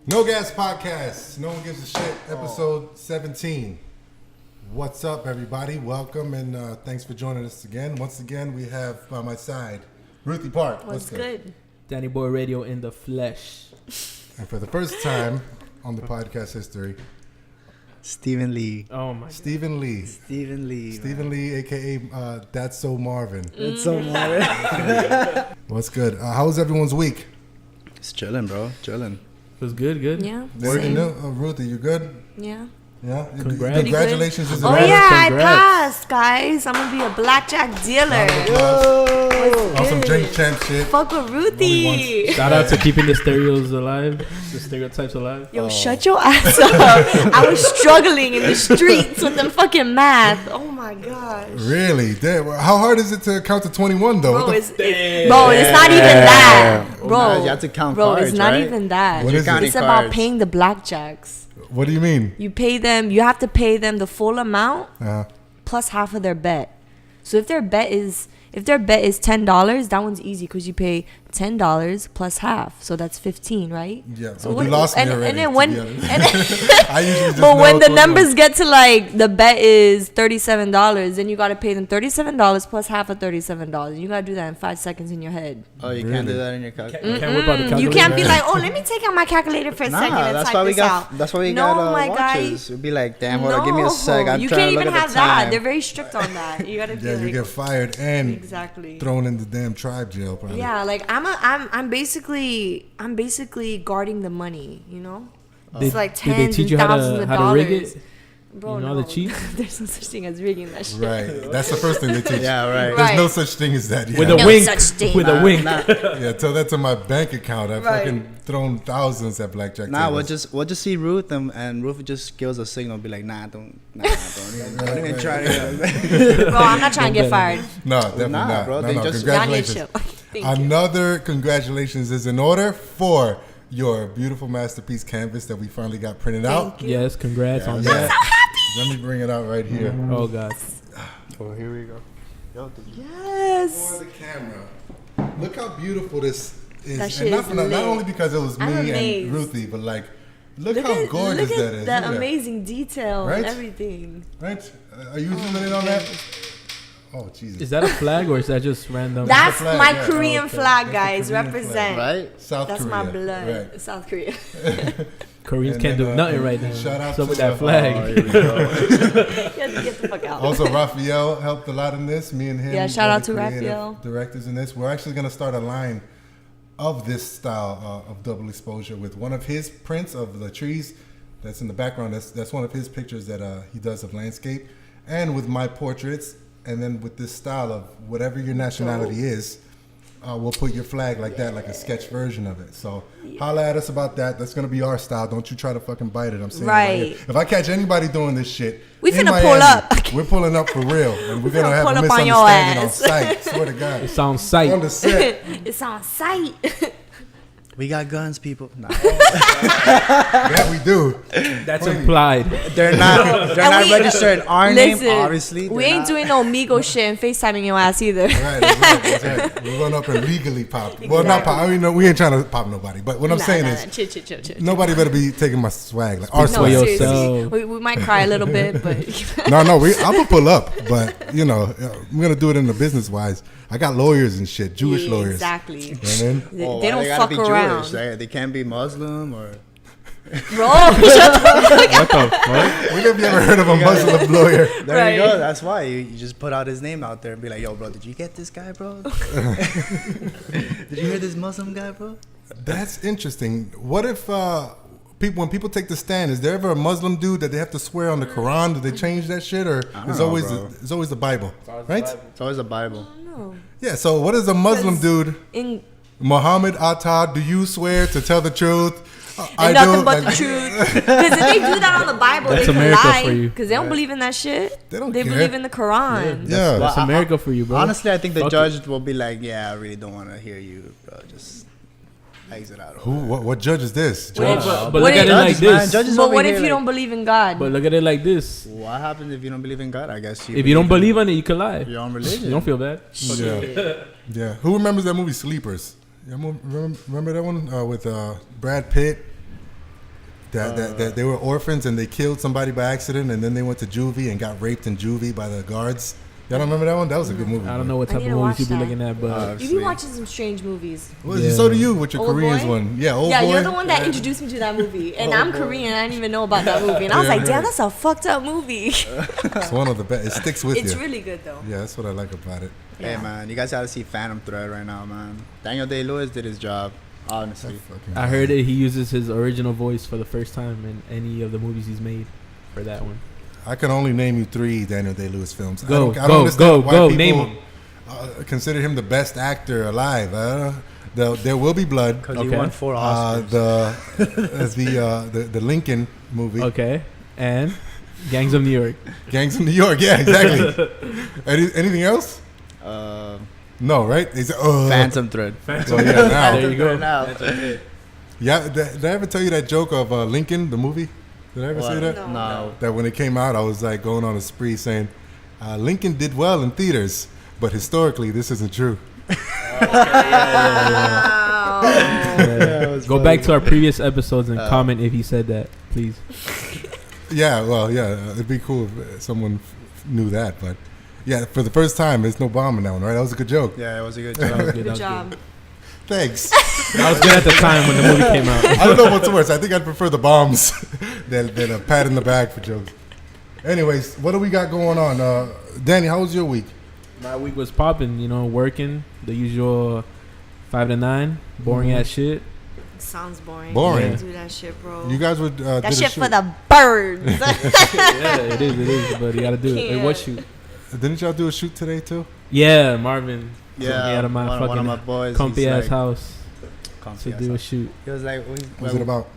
N.O.G.A.S podcast. No one gives a shit. Episode 17. What's up, everybody? Welcome and thanks for joining us again. Once again, we have by my side Ruthie Park. What's good? Danny Boy Radio in the flesh. And for the first time on the podcast history, Stephen Lee. Oh my. Stephen Lee. Stephen Lee, aka That's So Marvin. That's so Marvin. What's good? How was everyone's week? It's chilling, bro. Chilling. It was good. Yeah. Ruthie, you good? Yeah. Yeah. Congrats. Congratulations. Is in Oh order? yeah, Congrats. I passed, guys. I'm gonna be a blackjack dealer. On some drink champ shit. Fuck with Ruthie. Shout out to keeping the stereotypes alive. Yo, shut your ass up. I was struggling in the streets with them fucking math. Oh my gosh. Really? Damn. How hard is it to count to 21 though? Bro, What the it's not even that. Bro, Nah, you have to count cards, it's not right? even that. What is it? It's about paying the blackjacks. What do you mean? You have to pay them the full amount plus half of their bet. So if their bet is $10, that one's easy because you pay $10 plus half, so that's 15, right? Yeah. So you lost me already. And then when, I usually just but when the 21. numbers get to like the bet is $37, then you got to pay them $37 plus half of $37. You got to do that in 5 seconds in your head. Oh, you can't do that in your calculator? You can't whip out the calculator. You can't be like, oh, let me take out my calculator for a second and that's type why we this got. out. That's why we No, got my guy. watches. It'd be like, damn, hold on, give me a sec. I'm you trying can't to look even at have the that. time. They're very strict on that. You gotta be Yeah, you get fired and exactly thrown in the damn tribe jail. Probably. Yeah, like I'm basically guarding the money. You know, it's like Did they tens teach and you thousands of how to rig dollars. it? Bro, You know no. how to cheat? There's no such thing as rigging that shit. Right. That's the first thing they teach. Yeah, right. There's no Right. such thing as that. Yeah. With a No wink. such thing. With a wink. Yeah, tell that to my bank account. I've Right. fucking thrown thousands at blackjack Nah, tables. we'll just see Ruth and Ruth just gives a signal, be like, don't even try to. Bro, I'm not trying to get fired. No, definitely Nah, not. bro, No, they no, just- Y'all need congratulations. chill. Thank you. Another congratulations is in order for your beautiful masterpiece canvas that we finally got printed out. Thank you. Yes, congrats on Yeah. that. Let me bring it out right here. Oh god. Oh, here we go. Yes. For the camera. Look how beautiful this is. That shit and not, is not lit. only because it was me I'm and amazed. Ruthie, but like, look how gorgeous look that at is. the Look at that. amazing detail Right? and everything. Right? Are you zooming in on that? Oh, Jesus. Is that a flag or is that just random? That's flag, my yeah. Korean Okay. flag, That's the guys. Korean Represent. Right? South That's Korea. my blood. Right. South Korea. Koreans And can't then, do nothing right now. shout out So with to that flag. here we go. You have to get the fuck out. Also, Raphael helped a lot in this. Me and him. Yeah, shout were out the to creative Raphael. Directors in this. We're actually going to start a line of this style of double exposure with one of his prints of the trees that's in the background. That's one of his pictures that he does of landscape, and with my portraits, and then with this style of whatever your nationality is. We'll put your flag like that, like a sketch version of it. So holla at us about that. That's gonna be our style. Don't you try to fucking bite it. I'm saying Right. here. If I catch anybody doing this shit, We in finna pull Miami, up. We're pulling up for real, and we're gonna finna have a pull up on your misunderstanding on ass. sight. Swear to God. It's on site. On the set. It's on site. We got guns, people. Nah. That we do. That's implied. They're not we- registered in our Listen, name, obviously. we They're ain't not. doing no Migo shit and FaceTiming your ass either. That's right. We're going up and legally pop. Well, not pop. I mean, no, we ain't trying to pop nobody. But what I'm saying is, Chill. nobody better be taking my swag. Like our for No, swag. yourself. seriously. We might cry a little bit, but No, I'm gonna pull up, but you know, I'm gonna do it in the business wise. I got lawyers and shit, Jewish Yeah, lawyers. exactly. You know what I mean? They, Oh, they why don't gotta fuck be around. Jewish? They can't be Muslim or. Bro, shut the fuck up. What the fuck? When have you ever heard of a Muslim lawyer? There Right. you go. That's why you just put out his name out there and be like, "Yo, bro, did you get this guy, bro? Did you hear this Muslim guy, bro?" That's interesting. What if when people take the stand, is there ever a Muslim dude that they have to swear on the Quran? Do they change that shit, or it's know, always bro. it's always the Bible, right? It's always a Bible. No. Yeah. So what is a Muslim dude? In Muhammad Atta, do you swear to tell the truth? and nothing but the truth. Because if they do that on the Bible, That's they can America lie. for you. Because they don't believe in that shit. They don't They care. believe in the Quran. Yeah. That's America for you, bro. Honestly, I think the Fuck judge will be like, "Yeah, I really don't want to hear you, bro. Just exit out." Who? What judge is this? Well, Judge? But What look at if- it like Judges, man, this. judges But over what here, if you like, don't believe in God? But look at it like this. What happens if you don't believe in God? I guess If you don't believe in it, you can lie. your own religion. You don't feel bad. Yeah. Yeah. Who remembers that movie Sleepers? Yeah, remember that one with Brad Pitt That they were orphans and they killed somebody by accident, and then they went to juvie and got raped in juvie by the guards. Y'all don't remember that one? That was a good movie. I don't know what I type need of to movies you watch be that. looking at, but You be watching some strange movies. Well, Yeah. so do you with your Old Koreans Boy? one. Yeah, Old Yeah, Boy. you're the one that introduced me to that movie, and I'm Korean. I didn't even know about that movie, and I was Yeah, like, yeah. damn, that's a fucked up movie. It's one of the best. It sticks with It's you. really good though. Yeah, that's what I like about it. Hey Yeah. man, you guys gotta see Phantom Thread right now, man. Daniel Day-Lewis did his job, honestly. Fucking I heard that he uses his original voice for the first time in any of the movies he's made for that one. I can only name you 3 Daniel Day-Lewis films. I Go, don't go, understand go, why go, people, name 'em. Consider him the best actor alive. There Will Be Blood. Because Okay. he won 4 Oscars. The Lincoln movie. Okay, and Gangs of New York. Gangs of New York. Yeah, exactly. Anything else? No, right? They said, Phantom Thread. So yeah, now. There you go. Now. Yeah, did I ever tell you that joke of Lincoln, the movie? Did I ever say that? No. That when it came out, I was like going on a spree saying, Lincoln did well in theaters, but historically, this isn't true. Wow. Yeah. Go back to our previous episodes and comment if he said that, please. Yeah, well, yeah, it'd be cool if someone knew that, but yeah, for the first time, there's no bomb in that one, right? That was a good joke. Yeah, it was a good That job. was good. Good That was job. good. Thanks. That was good at the time when the movie came out. I don't know what's worse. I think I'd prefer the bombs than a pat in the back for jokes. Anyways, what do we got going on? Danny, how was your week? My week was popping, working the usual 5 to 9, boring ass shit. Sounds boring. Boring. Can't do that shit, bro. You guys would that did a shit shoot. for the birds. Yeah, it is, but you gotta do it. Hey, what shoot? Didn't y'all do a shoot today too? Yeah, Marvin. took me Yeah, out of my one of fucking my boys. comfy he's ass like, house comfy to ass do a house. shoot. He was like, What's it about?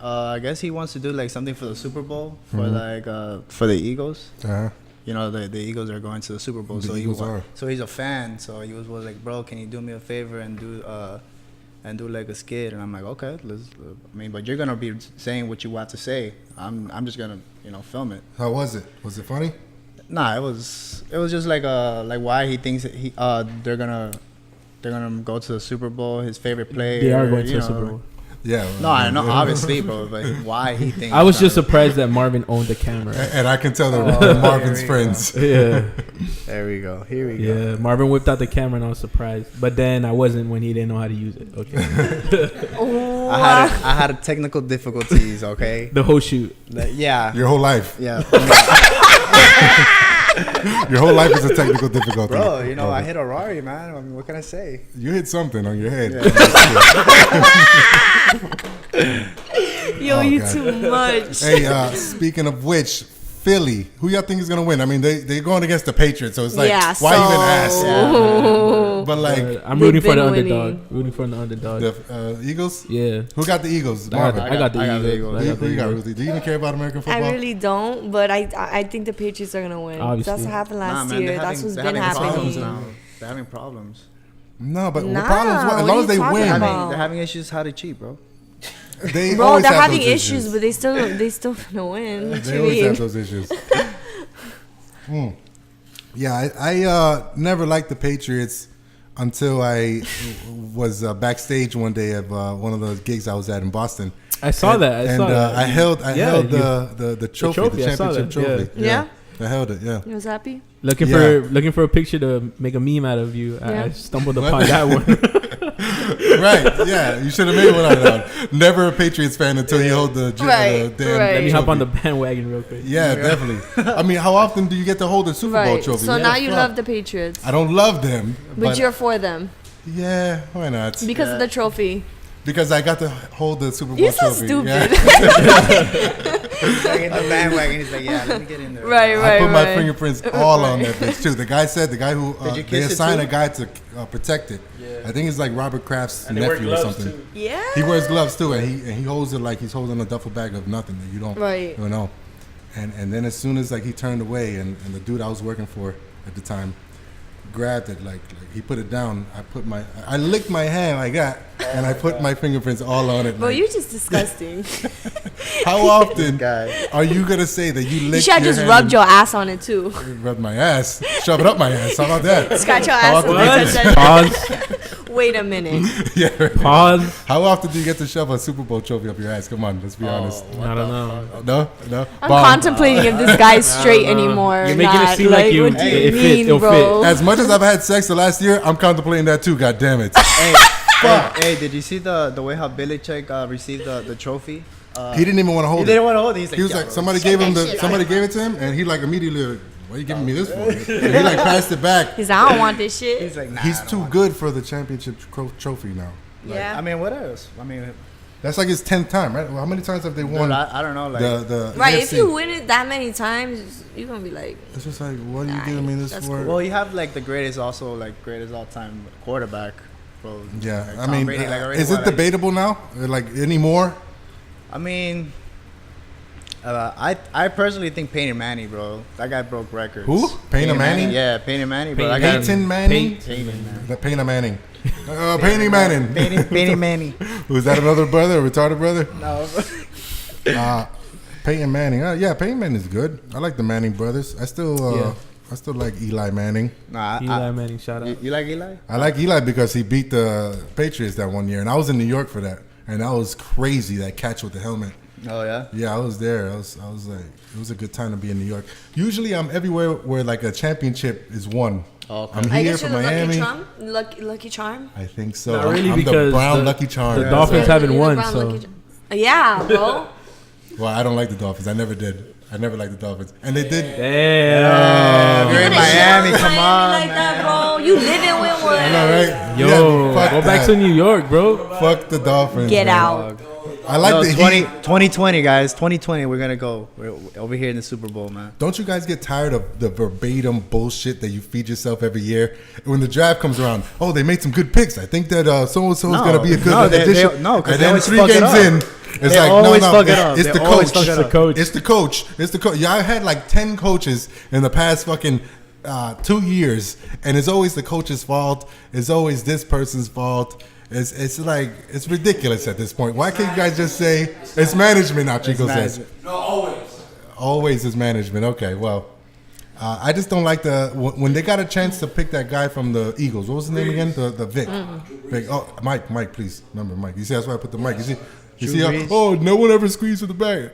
I guess he wants to do like something for the Super Bowl for Mhm. for the Eagles. Uh-huh. You know, the Eagles are going to the Super Bowl, The so Eagles are. so he's a fan. So he was like, bro, can you do me a favor and do like a skit? And I'm like, okay, let's. But you're gonna be saying what you want to say. I'm just gonna film it. How was it? Was it funny? Nah, it was just like why he thinks that they're gonna go to the Super Bowl. His favorite player. They are going to you the Super know. Bowl. Yeah. No, I know, obviously, bro. But why he thinks? I was just surprised that Marvin owned the camera. And I can tell they're Oh, Marvin's here we friends. Yeah, There we go. Here we yeah. go. Marvin whipped out the camera and I was surprised, but then I wasn't when he didn't know how to use it. Okay, I had technical difficulties. Okay. the whole shoot. Yeah. Your whole life. Yeah. Your whole life is a technical difficulty. Bro, I hit a Rari, man. I mean, what can I say? You hit something on your head. Yo, Oh, you God. too much. Hey, speaking of which, Philly, who y'all think is gonna win? I mean, they're going against the Patriots, so it's like, Yeah, why so- even ask? Yeah. But like I'm They've rooting for been the winning. underdog. Rooting for the underdog. the Eagles. Yeah, Who got the Eagles? I Marvin. got the I got the Eagles. Eagles. I Who got the you got, Eagles. Ruthie? Do you even care about American I football? really don't, but I think the Patriots are gonna win. Obviously. That's what happened last Nah, man, year. they're That's having- what's they're been having problems happening. now. They're having problems. No, but Nah, what problems? What? As what long are as they you talking win, about? They're having issues how to cheat, bro. they Bro, always they're have having those issues, but they still gonna win. What They you always mean? have those issues. Yeah, I never liked the Patriots until I was backstage one day of one of those gigs I was at in Boston. I saw that. I and saw that. I held Yeah, the trophy, the I saw championship that, trophy. Yeah. I held it. Yeah. You was happy? Looking for a picture to make a meme out of you. Yeah. I stumbled What? upon that one. Right. Yeah. You should have made one out of that. Never a Patriots fan until you hold the Right, damn. right. Let me hop trophy. on the bandwagon real quick. Yeah, definitely. I mean, how often do you get to hold a Super Bowl Right. trophy? So What now the you fuck? love the Patriots, I don't love them, but you're for them yeah. Why not? because of the trophy. Because I got to hold the Super Bowl You're so trophy. stupid. Yeah. He's like in the bandwagon. He's like, yeah, let me get in there. Right, I put my right. fingerprints all on that bitch too. The guy who Did you they kiss it assigned too? a guy to protect it. Yeah. I think it's like Robert Kraft's And they wear nephew or gloves something. too. Yeah. He wears gloves too, and he holds it like he's holding a duffel bag of nothing that you don't Right. know. And then as soon as like he turned away, and the dude I was working for at the time grabbed it, like he put it down. I licked my hand like that, and I put my fingerprints all on it. Bro, like, you're just disgusting. how often Guy. are you gonna say that you You licked should have your just hand rubbed your ass on it too. and rubbed my ass, shove it up my ass? How about that? Scratch your How ass. often and did touch you- that. Pause. Wait a minute. Yeah. Right. Pause. How often do you get to shove a Super Bowl trophy up your ass? Come on, let's be honest. I don't know. No. I'm Bomb. contemplating if this guy's straight anymore. You're making it seem like you. What do you It mean, it'll bro? fit. As much as I've had sex the last year, I'm contemplating that too. God damn it. Hey, did you see the way how Belichick received the trophy? He didn't even want to hold He it. didn't want to hold it. He was like, somebody gave it to him, and he like immediately, like, why are you giving me this for? And he like passed it back. He's like, I don't want this shit. He's like, nah, He's I don't too want good for the championship trophy now. it. Yeah. I mean, what else? I mean, That's like his 10th time, right? Well, how many times have they won? dude, I don't know. Like, the Right, AFC? if you win it that many times, you're gonna be like, It's just like, what are you giving me this that's for? well, you have like the greatest all-time quarterback. Bro. Yeah, Like, I Tom mean, Brady, like, already is won, it like- debatable now? Like anymore? I mean, I personally think Peyton Manning, bro. That guy broke records. Who? Peyton Manning? Yeah, Peyton Manning, bro. Peyton That guy- Peyton Manning? Peyton Manning. Peyton Manning. Peyton Manning. Peyton Manning. Was that another brother, a retarded brother? No. Peyton Manning. Yeah, Peyton Manning is good. I like the Manning brothers. I still like Eli Manning. Nah, Eli Manning, shout out. you like Eli? I like Eli because he beat the Patriots that one year, and I was in New York for that, and that was crazy. That catch with the helmet. Oh yeah. Yeah, I was there. I was like, it was a good time to be in New York. Usually, I'm everywhere where like a championship is won. Okay. I'm I here guess for you're the Miami. lucky charm. I think so. Not really, I'm because the brown the- lucky charm. the Dolphins Yeah, haven't you're the won, brown so lucky yeah, bro. Well, I don't like the Dolphins. I never did. I never liked the Dolphins, and they did. damn. You're in gonna Miami, shit on come on, like that, bro. You living with one. I know, right? Yo, Yeah, fuck go back that. to New York, bro. Fuck the Dolphins. Get man. out. I like No, the 2020, guys. 2020, we're gonna go. We're over here in the Super Bowl, man. Don't you guys get tired of the verbatim bullshit that you feed yourself every year? When the draft comes around, oh, they made some good picks. I think that so-and-so is No. going to be a good No, they- addition. no, 'cause and they then always 3 fuck it games up. in, it's They like, always no, fuck it up. it's They the always coach. fuck it It's the up. coach. It's the coach. It's the coach. Yeah, I had like 10 coaches in the past fucking 2 years, and it's always the coach's fault. It's always this person's fault. It's like, it's ridiculous at this point. Why can't you guys just say it's management now? Chico says. management. Always is management. Okay, well, I just don't like when they got a chance to pick that guy from the Eagles. What was his name again? The Vic. Vic. Oh, Mike, please remember Mike. You see, that's why I put the mic. You see, Brees. oh, no one ever squeezed to the back.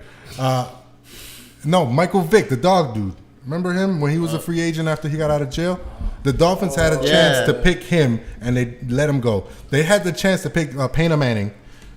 No, Michael Vick, the dog dude. Remember him when he was a free agent after he got out of jail? The Dolphins had a chance to pick him, and they let him go. They had the chance to pick Peyton Manning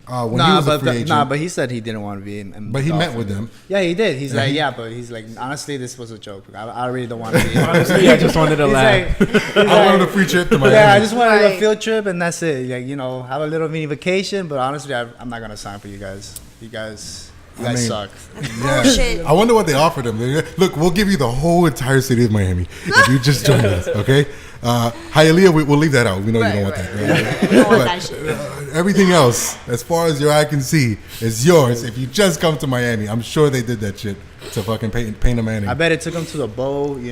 when he was a free agent. But he said he didn't want to be in. But he met with them. Yeah, he did. He's like, he- but he's like, honestly, this was a joke. I really don't want to be. Honestly, I just wanted to He's laugh. like, I wanted a free trip to Miami. yeah, I just wanted a Right. field trip, and that's it. Like, have a little mini vacation. But honestly, I'm not gonna sign for you guys. You guys I mean, suck. Yeah. Bullshit. I wonder what they offered him. Look, we'll give you the whole entire city of Miami if you just join us, okay? Hialeah, we'll leave that out. We know you don't want that. Right? You don't want But, that shit. everything else, as far as your eye can see, is yours. If you just come to Miami, I'm sure they did that shit to fucking Peyton Manning. I bet it took him to the bowl. Be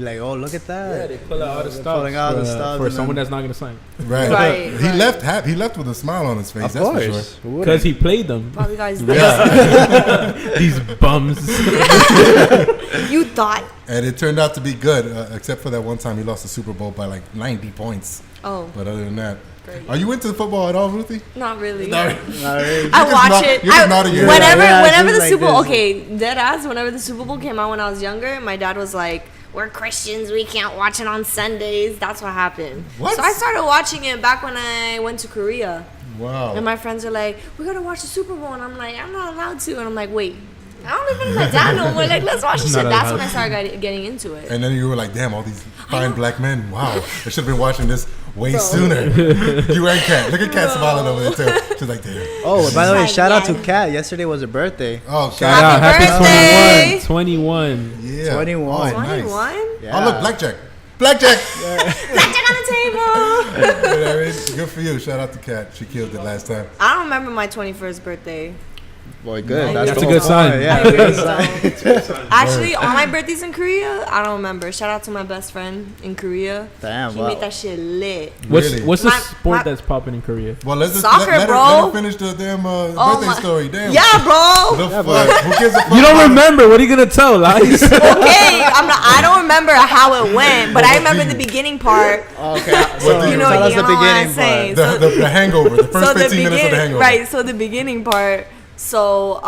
like, oh, look at that. Yeah, they pull out all the They're stuff pulling out the stuff for and someone then- that's not going to sign. Right. Right, He right. left with a smile on his face. Of that's course. for sure. Who wouldn't? Because he played them. Probably guys. Yeah. These bums. You thought? And it turned out to be good, except for that one time he lost the Super Bowl by like 90 points. Oh, But other than that, great. are you into football at all, Ruthie? Not really. Not really. I just watch not- it. you're just nodding your Whenever, head. Yeah, whenever she's the like Super Bowl, this. okay, dead ass. Whenever the Super Bowl came out when I was younger, my dad was like, "We're Christians, we can't watch it on Sundays." That's what happened. What? So I started watching it back when I went to Korea, Wow. and my friends are like, "We gotta watch the Super Bowl," and I'm like, "I'm not allowed to," and I'm like, "Wait, I don't live with my dad no more. Like, let's watch this Not shit." That's allowed. when I started getting into it. And then you were like, damn, all these fine black men. Wow. I should have been watching this way sooner. You and Kat. Look at Kat smiling over there, too. She's like, damn. Oh, by the way, Like, shout out to yeah. Kat. Yesterday was her birthday. Oh, Shout Kat. out. Happy Happy birthday. 21. Yeah. 21. Oh, nice. 21? Yeah. Oh, look, blackjack. Blackjack. Blackjack on the table. You know what I mean? Good for you. Shout out to Kat. She killed it last time. I don't remember my 21st birthday. Boy, good. That's the a whole good sign. point. Yeah, I good agree, sign. Actually, all my birthdays in Korea, I don't remember. Shout out to my best friend in Korea. Damn, He wow. made that shit lit. Really? What's the My- sport that's popping in Korea? Well, let's just Soccer, let bro. her finish the damn birthday my- story. Damn. Yeah, bro. The fuck? Who gives a fuck? You don't about- remember? What are you gonna tell, lies? Okay, I don't remember how it went, but I remember the beginning part. Okay, so You know, tell us you the know what I'm beginning saying. part. The hangover. The first 15 minutes of the hangover. Right, so the beginning part. So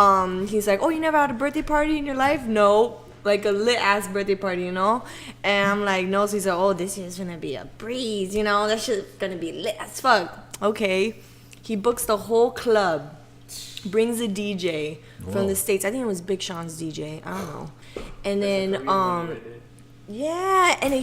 he's like, oh, you never had a birthday party in your life? No. Like a lit ass birthday party, you know? And I'm like, no. So he's like, oh, this is gonna be a breeze, you know? That shit's gonna be lit as fuck. Okay. He books the whole club, brings a DJ from the States. I think it was Big Sean's DJ. I don't know. And then yeah, and then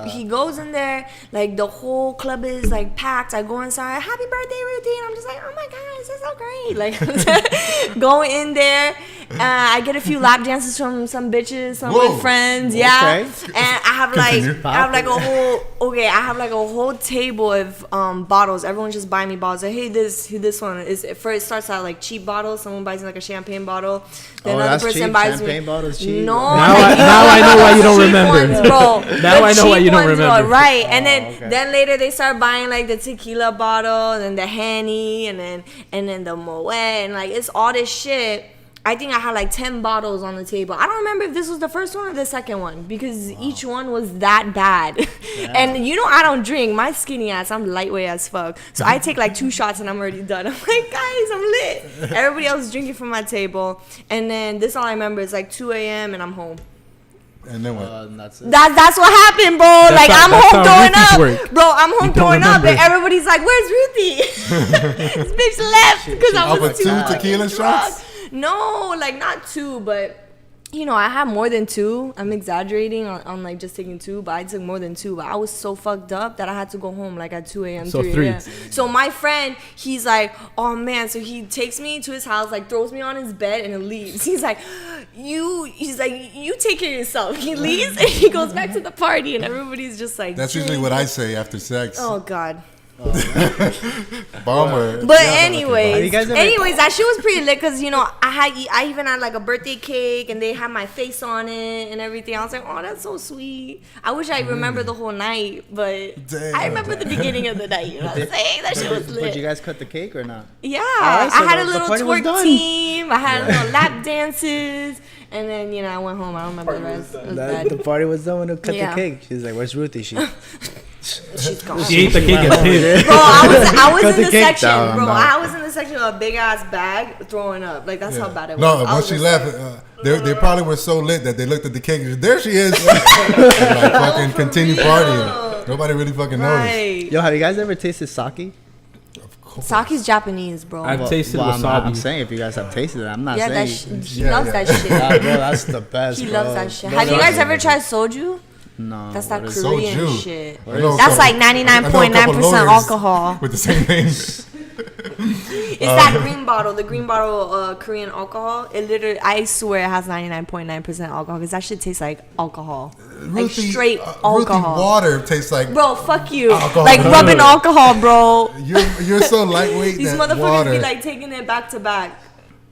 he goes in there, like the whole club is like packed. I go inside, happy birthday, Ruthie, and I'm just like, oh my god, this is so great. Like going in there, I get a few lap dances from some bitches, some of Whoa. my friends, yeah. Okay. And I have like a whole table of bottles. Everyone's just buying me bottles. Like, hey, this one is first. It starts out like cheap bottles. Someone buys me like a champagne bottle. Then another that's person cheap? buys Champagne me. bottles cheap? No, Now like, I know why you don't cheap remember. ones, bro. Now The I know why cheap you don't ones, bro, remember. right? And okay. then later they start buying like the tequila bottle and then the Henny and then the Moet and like it's all this shit. I think I had like 10 bottles on the table. I don't remember if this was the first one or the second one because each one was that bad. And you know I don't drink. My skinny ass, I'm lightweight as fuck. So I take like 2 shots and I'm already done. I'm like, guys, I'm lit. Everybody else is drinking from my table. And then this all I remember is like 2 a.m. and I'm home. And then what? And that's it. That's what happened, bro. Like I'm that's home how throwing Ruthie's up, work. bro. I'm home You don't throwing up, and remember. everybody's like, "Where's Ruthie?" This bitch left because I Off was of too 2 fucking tequila drunk. shots? No, like not 2, but you know, I had more than 2. I'm exaggerating on like just taking 2, but I took more than 2. But I was so fucked up that I had to go home like at 2 a.m. So 3 3. a.m. So my friend, he's like, oh man. So he takes me to his house, like throws me on his bed and then leaves. He's like, you take care of yourself. He leaves and he goes back to the party and everybody's just like, That's usually what I say after sex. oh God. Bomber. But Yeah, Have you anyways, guys ever- that shit was pretty lit because you know I even had like a birthday cake and they had my face on it and everything. I was like, oh, that's so sweet. I wish I remember the whole night, but Damn. I remember the beginning of the night. You know what I'm saying? That shit was But you lit. guys cut the cake or not? Yeah, Alright, so I had a the little party was twerk done. team. I had little lap dances, and then you know I went home. I don't remember the rest. It was bad. The party was done when you cut Yeah. the cake. She's like, "Where's Ruthie?" She's gone. She ate the cake and hid. Bro, I was Cut in the the cake section, down, bro. no. I was in the section with a big ass bag throwing up. Like that's how bad it was. No, I once was she just left, like, they probably were so lit that they looked at the cake and said, there she is. Like fucking for continue real. partying. Nobody really fucking noticed. right. Yo, have you guys ever tasted sake? Sake's Japanese, bro. I've tasted I'm wasabi. saying if you guys have tasted it, I'm not yeah, saying. he Yeah, loves yeah. that shit. Yeah, bro, that's the best. He bro. loves that shit. Bro, Have you guys that's- ever tried soju? No. That's that what is- Korean Soju. shit. I know a That's couple- like I know a couple 99.9% lawyers alcohol. with the same name. It's that green bottle, the green bottle Korean alcohol. It literally, I swear, it has 99.9% alcohol because that shit tastes like alcohol, like straight alcohol. Ruthie water tastes like. Bro, fuck you. Alcohol. Like rubbing alcohol, bro. You're so lightweight. These that motherfuckers water. be like taking it back to back.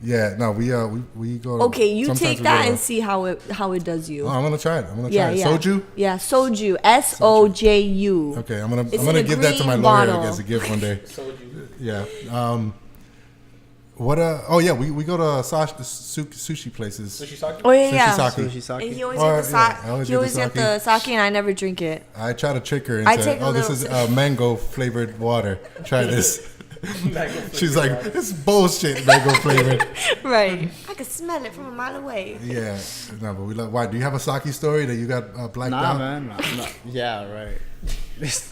Yeah, no, we go. Okay, you sometimes take we that go- and see how it does you. Oh, I'm gonna try it. I'm gonna Yeah, try it. yeah. Soju. Yeah, soju. SOJU. Okay, I'm It's gonna in a give that to my green lawyer bottle. as a gift one day. Yeah. What? Oh yeah, we go to sushi places. Oh yeah, yeah. Sushi Sushi sake. And he always Or, get the yeah, sake. I always He get always the get the sake, and I never drink it. I try to trick her and I say, take a "Oh, this little is mango flavored water. Try this." She's like, "This is bullshit, mango flavored." Right. I can smell it from a mile away. Yeah, no, but we love. Why? Do you have a sake story that you got blacked Nah, out? man. No. Yeah, right.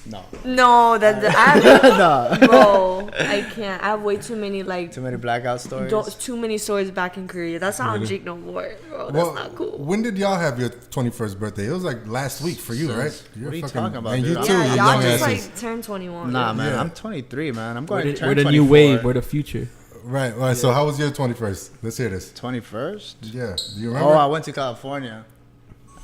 No. No, I No. bro, I can't. I have way too many like Too many blackout stories. too many stories back in Korea. That's not Really? drink no more, bro. That's Well, not cool. when did y'all have your 21st birthday? It was like last week for you, right? What are you talking about, And dude? you I'm- too, Yeah, you y'all young just asses. like turned 21. Nah, man. Yeah. I'm 23, man. I'm We're going to turn the 24. new wave. We're the future. Right. So how was your 21st? Let's hear this. 21st? Yeah. Do you Oh, remember? I went to California.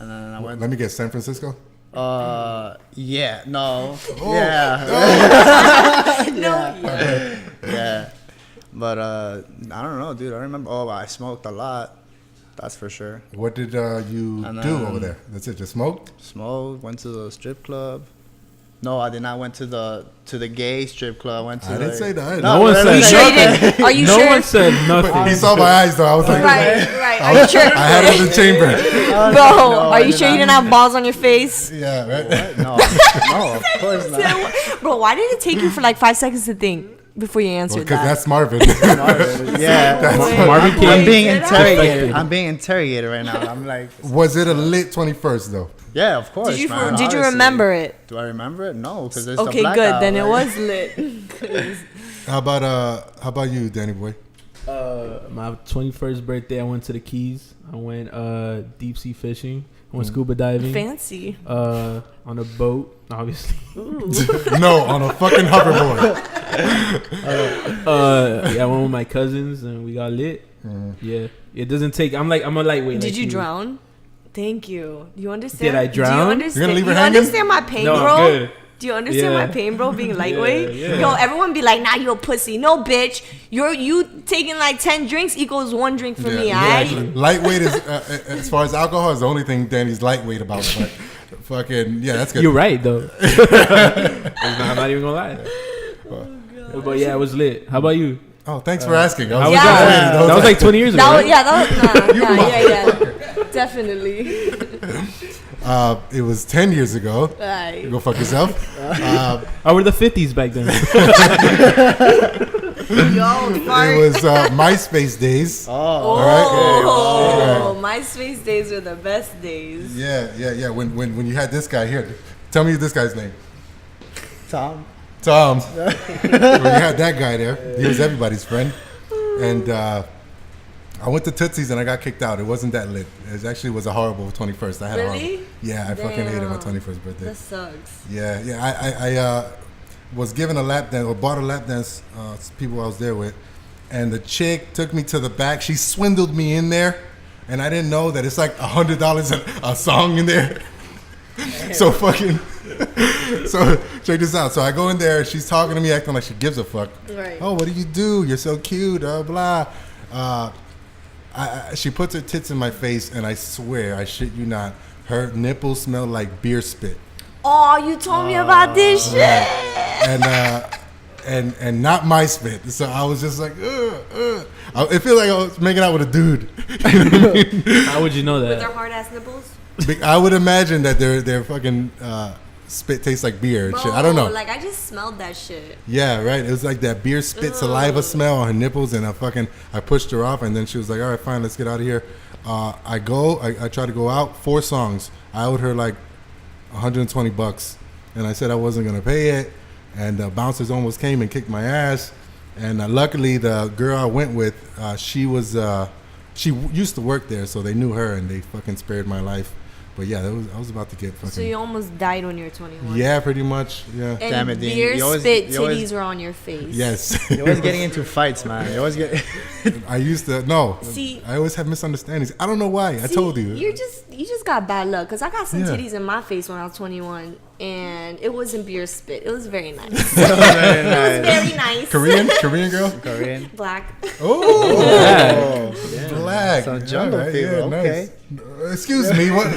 And then I went. Let me guess. San Francisco. Yeah. No. Oh. Yeah. No, Yeah. But I don't know, dude. I remember. Oh, I smoked a lot. That's for sure. What did you do over there? That's it. Just smoked. Smoked. Went to the strip club. No, I did not went to the gay strip club. I went to. I didn't say that. No one said Are you sure you nothing. didn't? Are you No sure? one said nothing. He saw my eyes though. I was like, Right. Are you sure? I had it in the chamber. Bro, are you sure you didn't have balls on your face? Yeah, right. What? No, of course not. Bro, why did it take you for like 5 seconds to think before you answered Because that? that's Marvin. Yeah, Marvin I'm King. being Did I? interrogated. I'm being interrogated right now. I'm like, Was it a lit 21st though? yeah, of course. Did you man, did you obviously. remember it? Do I remember it? No, because it's Okay, the good. blackout, Then it like- was lit. How about you, Danny boy? My 21st birthday, I went to the Keys. I went deep sea fishing. I went scuba diving. Fancy. On a boat, obviously. No, on a fucking hoverboard. Yeah, I went with my cousins and we got lit. Yeah, it doesn't take. I'm a lightweight. Did like you drown? Thank you. You understand? Did I Do drown? you understand? You're gonna leave her you hanging? understand my pain, No, bro? I'm good. Do you understand Yeah. my pain, bro? Being lightweight. Yeah. Yo, everyone be like, "Nah, you a pussy." No, bitch. You taking like 10 drinks equals 1 drink for me. Alright. Lightweight is as far as alcohol is the only thing Danny's lightweight about. But fucking yeah, that's good. You're right though. I'm not even gonna lie. But yeah, it was lit. How about you? Oh, thanks for asking. I How was Yeah. that? That was like 20 years ago. That was, right? yeah, that was yeah, definitely. It was 10 years ago. Right. Go fuck yourself. How were the 50s back then? Yo, It fart. was MySpace days. Oh, MySpace days were the best days. Yeah. When you had this guy here, tell me this guy's name. Tom. Tom. When you had that guy there, he was everybody's friend. And I went to Tootsie's and I got kicked out. It wasn't that lit. It actually was a horrible 21st. I had a Really? horrible. Yeah, I fucking hated my Damn. 21st birthday. That sucks. Yeah. I was given a lap dance or bought a lap dance. People I was there with, and the chick took me to the back. She swindled me in there, and I didn't know that it's like $100 a song in there. So fucking. So check this out. So I go in there. She's talking to me, acting like she gives a fuck. Right. Oh, what do you do? You're so cute. Blah. She puts her tits in my face, and I swear, I shit you not, her nipples smell like beer spit. Oh, you told me about this shit. And not my spit. So I was just like, it feels like I was making out with a dude. You know what I mean? How would you know With their that? hard ass nipples. I would imagine that their fucking spit tastes like beer and Bro, shit. I don't know. Like I just smelled that shit. Yeah, right. It was like that beer spit saliva smell on her nipples, and I pushed her off, and then she was like, "All right, fine, let's get out of here." I try to go out. 4 songs. I owed her like $120, and I said I wasn't gonna pay it, and the bouncers almost came and kicked my ass, and luckily the girl I went with, she used to work there, so they knew her, and they fucking spared my life. But yeah, I was about to get fucking. So you almost died when you were 21. Yeah, pretty much. Yeah. And Damn it, Dean. beer You always- spit you always- titties were on your face. Yes. You're always getting into fights, man. You always get. I used to no. See- I always have misunderstandings. I don't know why. I See, told you. You just got bad luck because I got some Yeah. titties in my face when I was 21, and it wasn't beer spit. It was very nice. Very It was nice. very nice. Korean girl. Korean. Black. Oh, Yeah. black. Some jungle All right, fever, yeah, okay. nice. Excuse me. What's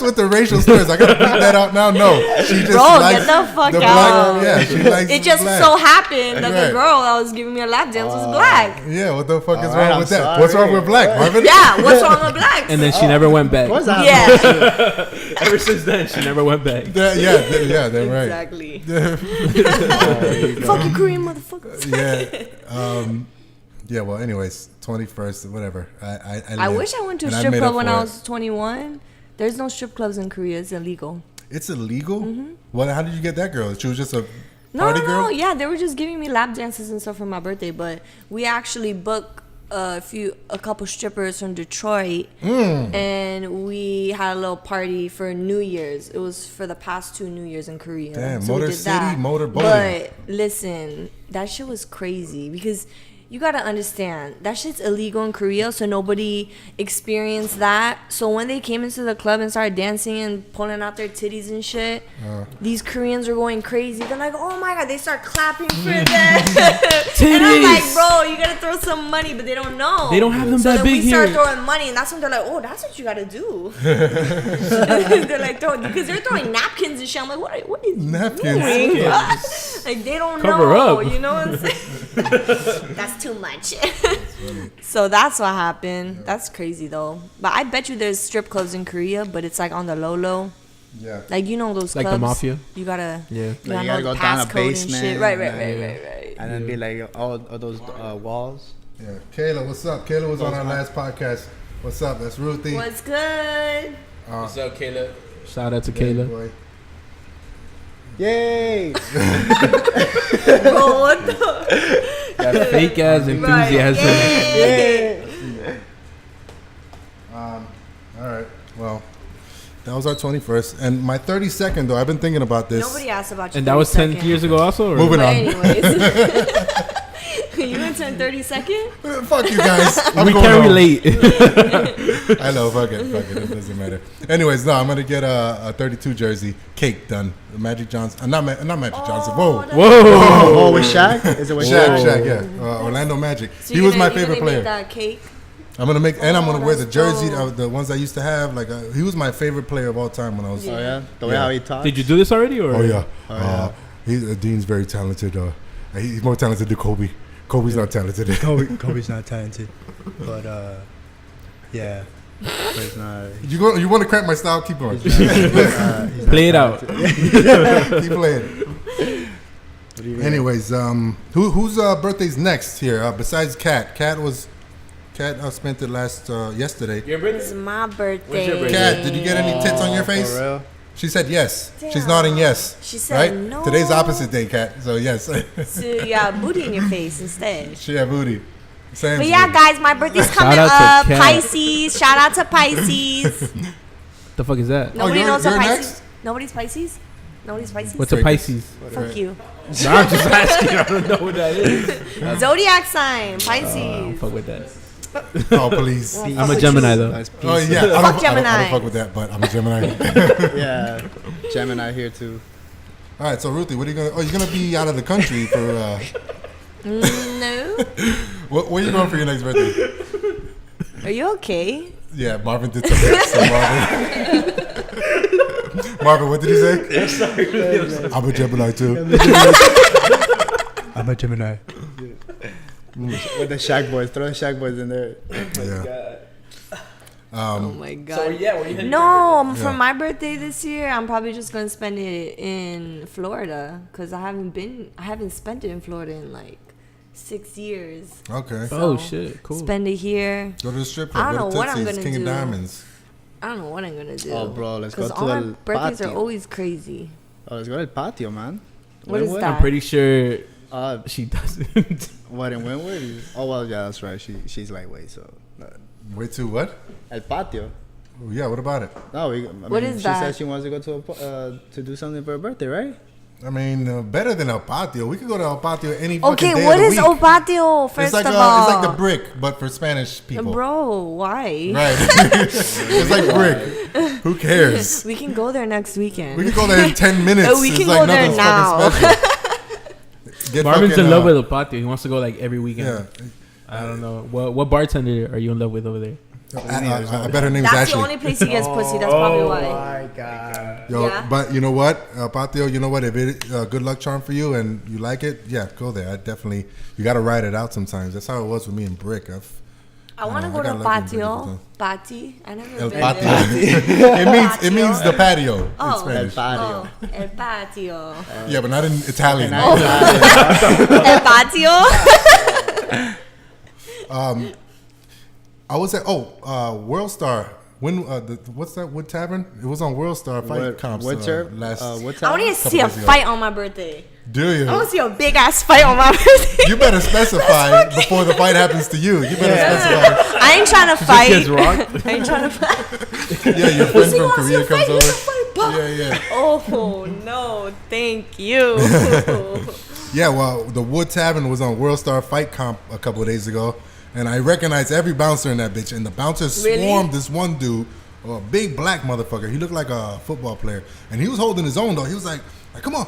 with the racial slurs? I gotta beat that out now. No, she just Bro, likes get the fuck black. out. Yeah, she likes. It just black. so happened that Right. the girl that was giving me a lap dance was black. Yeah, what the fuck is All right, wrong with I'm that? What's sorry. wrong with black, Marvin? Yeah, what's wrong with blacks? And then she never went back. What's that? Yeah, Ever since then, she never went back. Yeah, they're right. exactly. Fucking Korean motherfuckers. Yeah. Yeah. Well, anyways, 21st, whatever. I lived, wish I went to a and I strip made club up when for I it. was 21. There's no strip clubs in Korea. It's illegal. It's illegal. Well, how did you get that girl? She was just a No, party no, girl. no. Yeah, they were just giving me lap dances and stuff for my birthday. But we actually booked a couple strippers from Detroit, and we had a little party for New Year's. It was for the past 2 New Years in Korea. Damn, So we Motor did City, that. motor boating. But listen, that shit was crazy because You gotta understand that shit's illegal in Korea, so nobody experienced that. So when they came into the club and started dancing and pulling out their titties and shit, these Koreans are going crazy. They're like, "Oh my god!" They start clapping for them. And I'm like, "Bro, you gotta throw some money," but they don't know. They don't have them so that then big we start here. throwing money, and that's when they're like, "Oh, that's what you gotta do." They're like, because they're throwing napkins and shit. I'm like, "What is Napkins. doing?" Like they don't Cover know. up. You know what I'm saying? That's too much. So that's what happened. That's crazy though. But I bet you there's strip clubs in Korea, but it's like on the low. Yeah. Like you know those Like clubs. the mafia? You gotta. Yeah. Like, you know gotta the go down a passcode and basement. shit. Right. And then be like all those walls. Yeah. Kayla, what's up? Kayla was on our last podcast. What's up? That's Ruthie. What's good? What's up, Kayla? Shout out to Yeah, Kayla. boy. Yay! Bro, what the? That fake ass enthusiasm. Yay. All right. Well, that was our 21st. And my 32nd, though, I've been thinking about this. Nobody asked about you. And that was 10 years ago also? Or? Moving But on. anyways. You gonna turn 32nd? Fuck you guys. I'm We going can't home. relate. I know. Fuck it. It doesn't matter. Anyways, no, I'm going to get a 32 jersey cake done. Magic Johnson. Not Magic Johnson. Whoa. that's- Whoa. Oh, with Shaq? Is it with Shaq? Shaq, yeah. Orlando Magic. So He you're was my gonna- you're favorite gonna player. make that cake? I'm gonna make, and I'm gonna wear the that's jersey, dope. the ones I used to have. Like he was my favorite player of all time when I was. Oh yeah, the way Yeah. how he talks. Did you do this already? Or? Oh yeah. yeah. Dean's very talented. He's more talented than Kobe. Kobe's not talented. Kobe's not talented, but yeah, he's not. You want to crack my style? Keep going. He's Play it out. Keep playing. Anyways, whose birthday's next here? Besides Kat. Kat spent it yesterday. Your It's my birthday. When's your birthday? Kat, did you get any tits on your face? For real? She said yes. She's Damn. nodding yes. She said right? no. Today's opposite day, Kat. So yes. So you got booty in your face instead. She had booty. Same. But yeah, guys, my birthday's coming out to up. Kat. Pisces. Shout out to Pisces. The fuck is that? Nobody you're- knows a you're Pisces. next? Nobody's Pisces? Nobody's Pisces? What's a Pisces? Fuck you. No, I'm just asking. I don't know what that is. Zodiac sign. I Pisces. don't fuck with that. Oh please. Well, I'm fuck a with Gemini you. though. That's peace. Oh yeah. I Fuck don't Gemini. fuck with that, but I'm a Gemini. Yeah, Gemini here too. All right. So Ruthie, what are you gonna? Oh, you're gonna be out of the country for. No. Where are you going for your next birthday? Are you okay? Yeah, Marvin did some lips. So Marvin, what did he say? I'm a Gemini too. I'm a Gemini. With the Shaq boys, throw the Shaq boys in there. Yeah. Oh my god. So yeah, where you heading? No, for my birthday this year, I'm probably just gonna spend it in Florida because I haven't spent it in Florida in like 6 years. Okay. Oh shit, cool. Spend it here. Go to the strip I club. don't Go know to what I'm Tootsie's, gonna King do. of Diamonds. I don't know what I'm gonna do. Oh, bro, let's go Because to all my El birthdays are Patio. always crazy. Oh, let's go to El Patio, man. What is Wynwood? that? I'm pretty sure Uh, she doesn't. what in Wynwood? Oh well, yeah, that's right. She's lightweight, so Wait to what? El Patio. Oh, yeah. What about it? No, What is she that? said she wants to go to do something for her birthday, right? I mean, better than El Patio. We could go to El Patio any fucking Okay, day what of the is week. El Patio? First It's like of all, it's like the brick, but for Spanish people. Bro, why? Right. It's like brick. Who cares? We can go there next weekend. We can go there in 10 minutes. Oh, we It's can like go there nothing's now. fucking special. Get Marvin's fucking, in love with El Patio. He wants to go like every weekend. Yeah. I don't know. What bartender are you in love with over there? I bet her name is That's the Ashley. only place he gets pussy. That's probably why. my god. Yo, Yeah. but you know what, Patio, you know what? If it good luck charm for you and you like it, yeah, go there. I definitely, you got to ride it out sometimes. That's how it was with me in Brick. I want to I go got to lucky in Patio. Pati. I never El been Patio. there. it means the patio in Oh. El Spanish. Patio. Oh, El Patio. Yeah, but not in Italian. El Patio. I was at World Star. When what's that Wood Tavern? It was on World Star Fight Comps What's last. I want to see a days ago. fight on my birthday. Do you? I want to see a big ass fight on my birthday. You better specify before the fight happens to you. You better specify. I ain't trying to fight. Gets rocked. I ain't trying to fight. Yeah, your friend He from wants Korea to comes fight, he wants over. to fight, bah. Yeah, yeah. Oh no, thank you. Yeah, well, the Wood Tavern was on World Star Fight Comp a couple of days ago, and I recognized every bouncer in that bitch, and the bouncers swarmed this one dude, a big black motherfucker. He looked like a football player, and he was holding his own though. He was like, come on,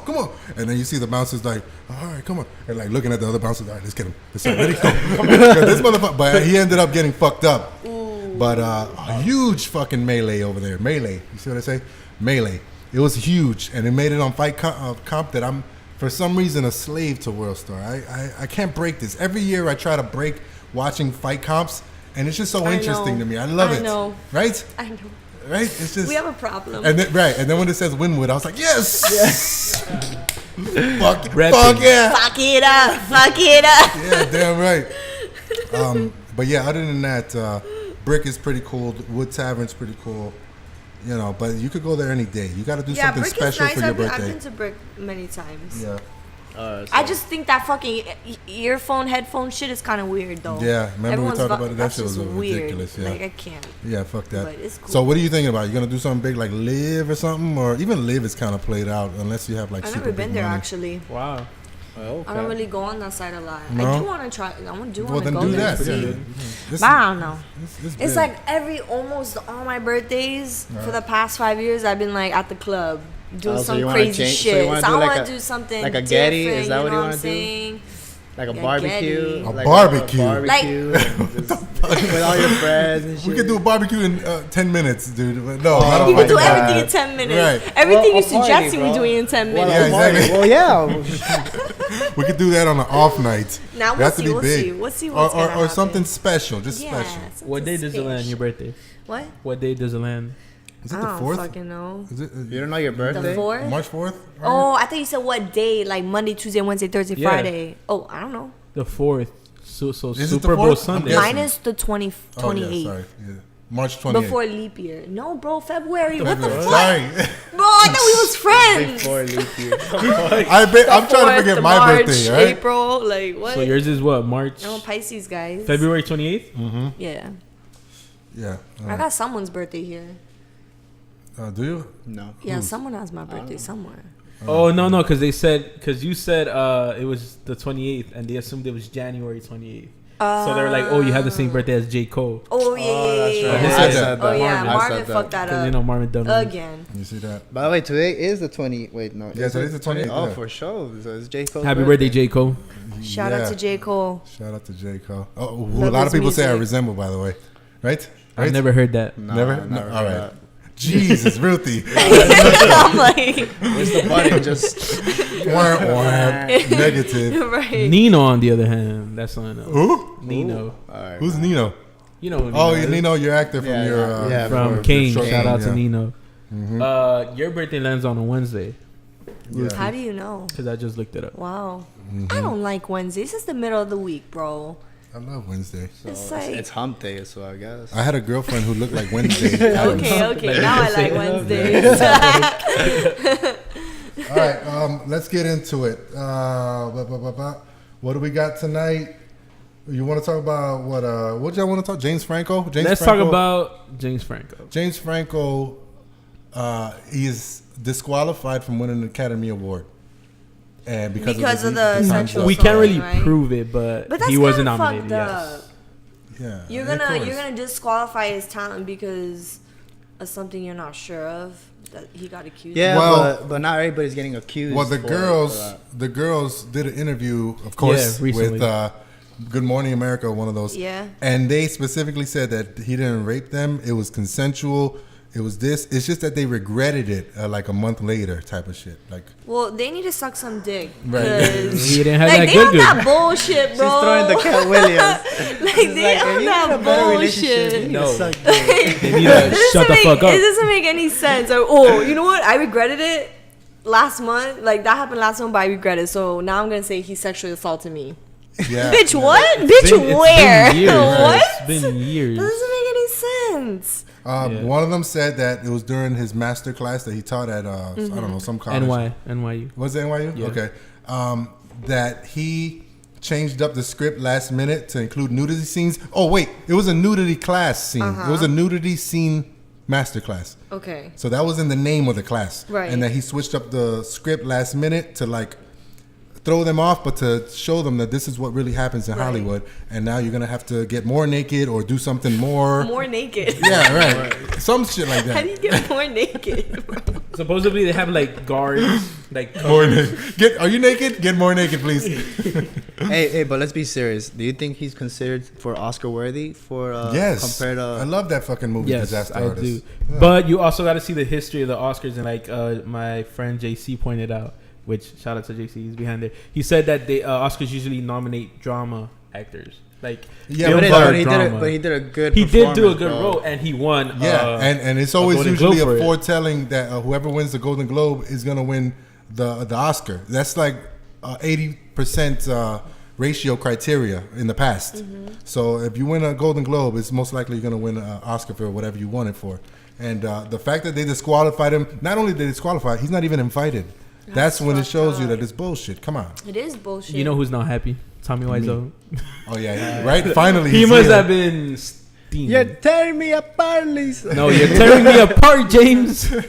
and then you see the bouncers like, all right, come on, and like looking at the other bouncers, all right, let's get him. Let's ready, go. This motherfucker, but he ended up getting fucked up. Ooh. But a huge fucking melee over there. Melee, you see what I say? Melee. It was huge, and it made it on Fight Comp that I'm, for some reason, a slave to World Star. I can't break this. Every year I try to break watching fight comps, and it's just so interesting to me. I love it. Right? I know. Right? It's just, we have a problem. And then, and then when it says Winwood, I was like, yes! Fuck yeah! Fuck it up! Yeah, damn right. But yeah, other than that, Brick is pretty cool. Wood Tavern's pretty cool. You know, but you could go there any day. You got to do something Brick special is nice. for your birthday. I've been to Brick many times. Yeah. So I just think that fucking headphone shit is kind of weird though. Yeah, remember we talked about it? That shit was weird. ridiculous. Yeah. Like I can't. Yeah, fuck that. But it's cool. So what are you thinking about? You gonna do something big like Live or something, or even Live is kind of played out unless you have like. I've super never been big there money. actually. Wow. okay. I don't really go on that side a lot. No? I do want to try. I want to Well, then go do there. that. See. Yeah. But I don't know. It's It's big. like almost all my birthdays for the past 5 years, I've been like at the club doing so some you wanna crazy change- so shit. you wanna So do I like want a- to do something like a different. Getty? Is that what you want wanna to do? do? Like a Yeah, barbecue, Getty. A like barbecue. a barbecue, and just with all your friends and shit. We could do a barbecue in 10 minutes, dude. But no, not a You can do fucking everything in barbecue. 10 minutes. Right. Everything Well, you're a party, suggesting we're bro. doing in 10 minutes. Yeah, exactly. Well, yeah. We could do that on an off night. Now It we'll has to see. be We'll big. see. We'll see what's gonna Or happen. something special, just Yeah, special. What day does it land? Your birthday? What? What day does it land? Is it I the don't 4th? fucking know. Is it You don't know your The birthday? 4th? March 4th? Oh, I thought you said what day? Like Monday, Tuesday, Wednesday, Thursday, Yeah. Friday. Oh, I don't know. The 4th. So Is it the Super Bowl 4th? Sunday. I'm guessing. Mine is the 28th. Oh, yeah, sorry. Yeah. March 28th. Before leap year. No, bro, February. What the fuck? Sorry. Bro, I thought we was friends. Before leap year. I'm trying to forget my March, birthday, right? April, like what? So yours is what? March? I'm a Pisces, guys. February 28th? Mm-hmm. Yeah. Yeah. I got someone's birthday here. Do you? No. Yeah, someone has my birthday somewhere. Oh, no, because you said it was the 28th, and they assumed it was January 28th. So they were like, oh, you have the same birthday as J. Cole. Oh, yeah, that's yeah, right. yeah. I yeah. said that. Oh, yeah, Marvin. Marvin said that. fucked that Because, up. you know, Marvin done it. Again. You see that? By the way, today is the 20. Wait, no. Yeah, today's the 28th, Oh, yeah. for sure. So it's J. Cole. Happy birthday, J. Cole. Shout Yeah. out to J. Cole. Shout out to J. Cole. Oh, who a Love lot his of people say I music. resemble, by the way. Right? I've never heard that. No, Never? I never All heard right. that. Jesus, Ruthie. I'm like, Where's the button? Just Wah, wah. Negative. right. Nino, on the other hand, that's something else. Who? Nino. all right. Who's Nino? You know who Oh, is. Nino, your actor from Yeah, your... yeah, yeah. From your Kane. short Shout film, out to yeah. Nino. Mhm. Your birthday lands on a Wednesday, Yeah. How do you know? because I just looked it up. Wow. Mm-hmm. I don't like Wednesdays. This is the middle of the week, bro. I love Wednesday. So It's like- it's hump day, so I guess. I had a girlfriend who looked like Wednesday. Okay. Now I like Wednesdays. All right, let's get into it. What do we got tonight? You want to talk about what? What y'all want to talk? James Franco. Let's talk about James Franco. James Franco. He is disqualified from winning the Academy Award, and because of the time's sexual up. We can't really right? prove it, but But that's he wasn't kinda nominated. fucked Yes. up. Yeah, You're of gonna course. disqualify his talent because of something you're not sure of that he got accused. Yeah, Well- but not everybody's getting accused. Well, the for girls did an interview, of course, Yeah, recently. with Good Morning America, one of those. Yeah. And they specifically said that he didn't rape them. It was consensual. It was this. It's just that they regretted it like a month later, type of shit. Like, Well, they need to suck some dick. Right. 'Cause, He didn't have like, that they good on good. that bullshit, bro. She's throwing the Cat Williams. Like, they Like, if on you need a that better relationship, you bullshit. need No. to suck dick. They need to shut the fuck up. It doesn't make any sense. Like, oh, you know what? I regretted it last month. Like, that happened last month, but I regret it. So now I'm going to say he sexually assaulted me. yeah. Bitch, what? Bitch, It's where? been years. What? It's been years. That doesn't make any sense. Yeah. One of them said that it was during his master class that he taught at, I don't know, some college. NYU. Was it NYU? Yeah. Okay. That he changed up the script last minute to include nudity scenes. Oh, wait. It was a nudity class scene. It was a nudity scene master class. Okay. So that was in the name of the class. Right. And that he switched up the script last minute to like throw them off, but to show them that this is what really happens in Hollywood. And now you're gonna have to get more naked or do something more. More naked. Yeah, right. Some shit like that. How do you get more naked, bro? Supposedly they have like guards, like More naked. Are you naked? Get more naked, please. Hey, but let's be serious. Do you think he's considered for Oscar worthy for Yes. compared to? I love that fucking movie, Yes, Disaster I Artist. do. Yeah. But you also got to see the history of the Oscars, and like my friend JC pointed out, which shout out to JC, he's behind there. He said that the Oscars usually nominate drama actors. Like Yeah, they but would it- vote but he did drama. it. But he did a good. He did do a performance, good bro. role, and he won. Yeah, and it's always Golden usually Globe for a it. foretelling that whoever wins the Golden Globe is gonna win the Oscar. That's like 80% ratio criteria in the past. So if you win a Golden Globe, it's most likely you're gonna win an Oscar for whatever you won it for. And the fact that they disqualified him, not only did they disqualify, he's not even invited. That's when it fucked shows you up. that it's bullshit. Come on. It is bullshit. You know who's not happy? Tommy Wiseau. Oh yeah, right. Finally, He he's must here. have been steaming. You're tearing me apart, Lisa. No, you're tearing me apart, James. And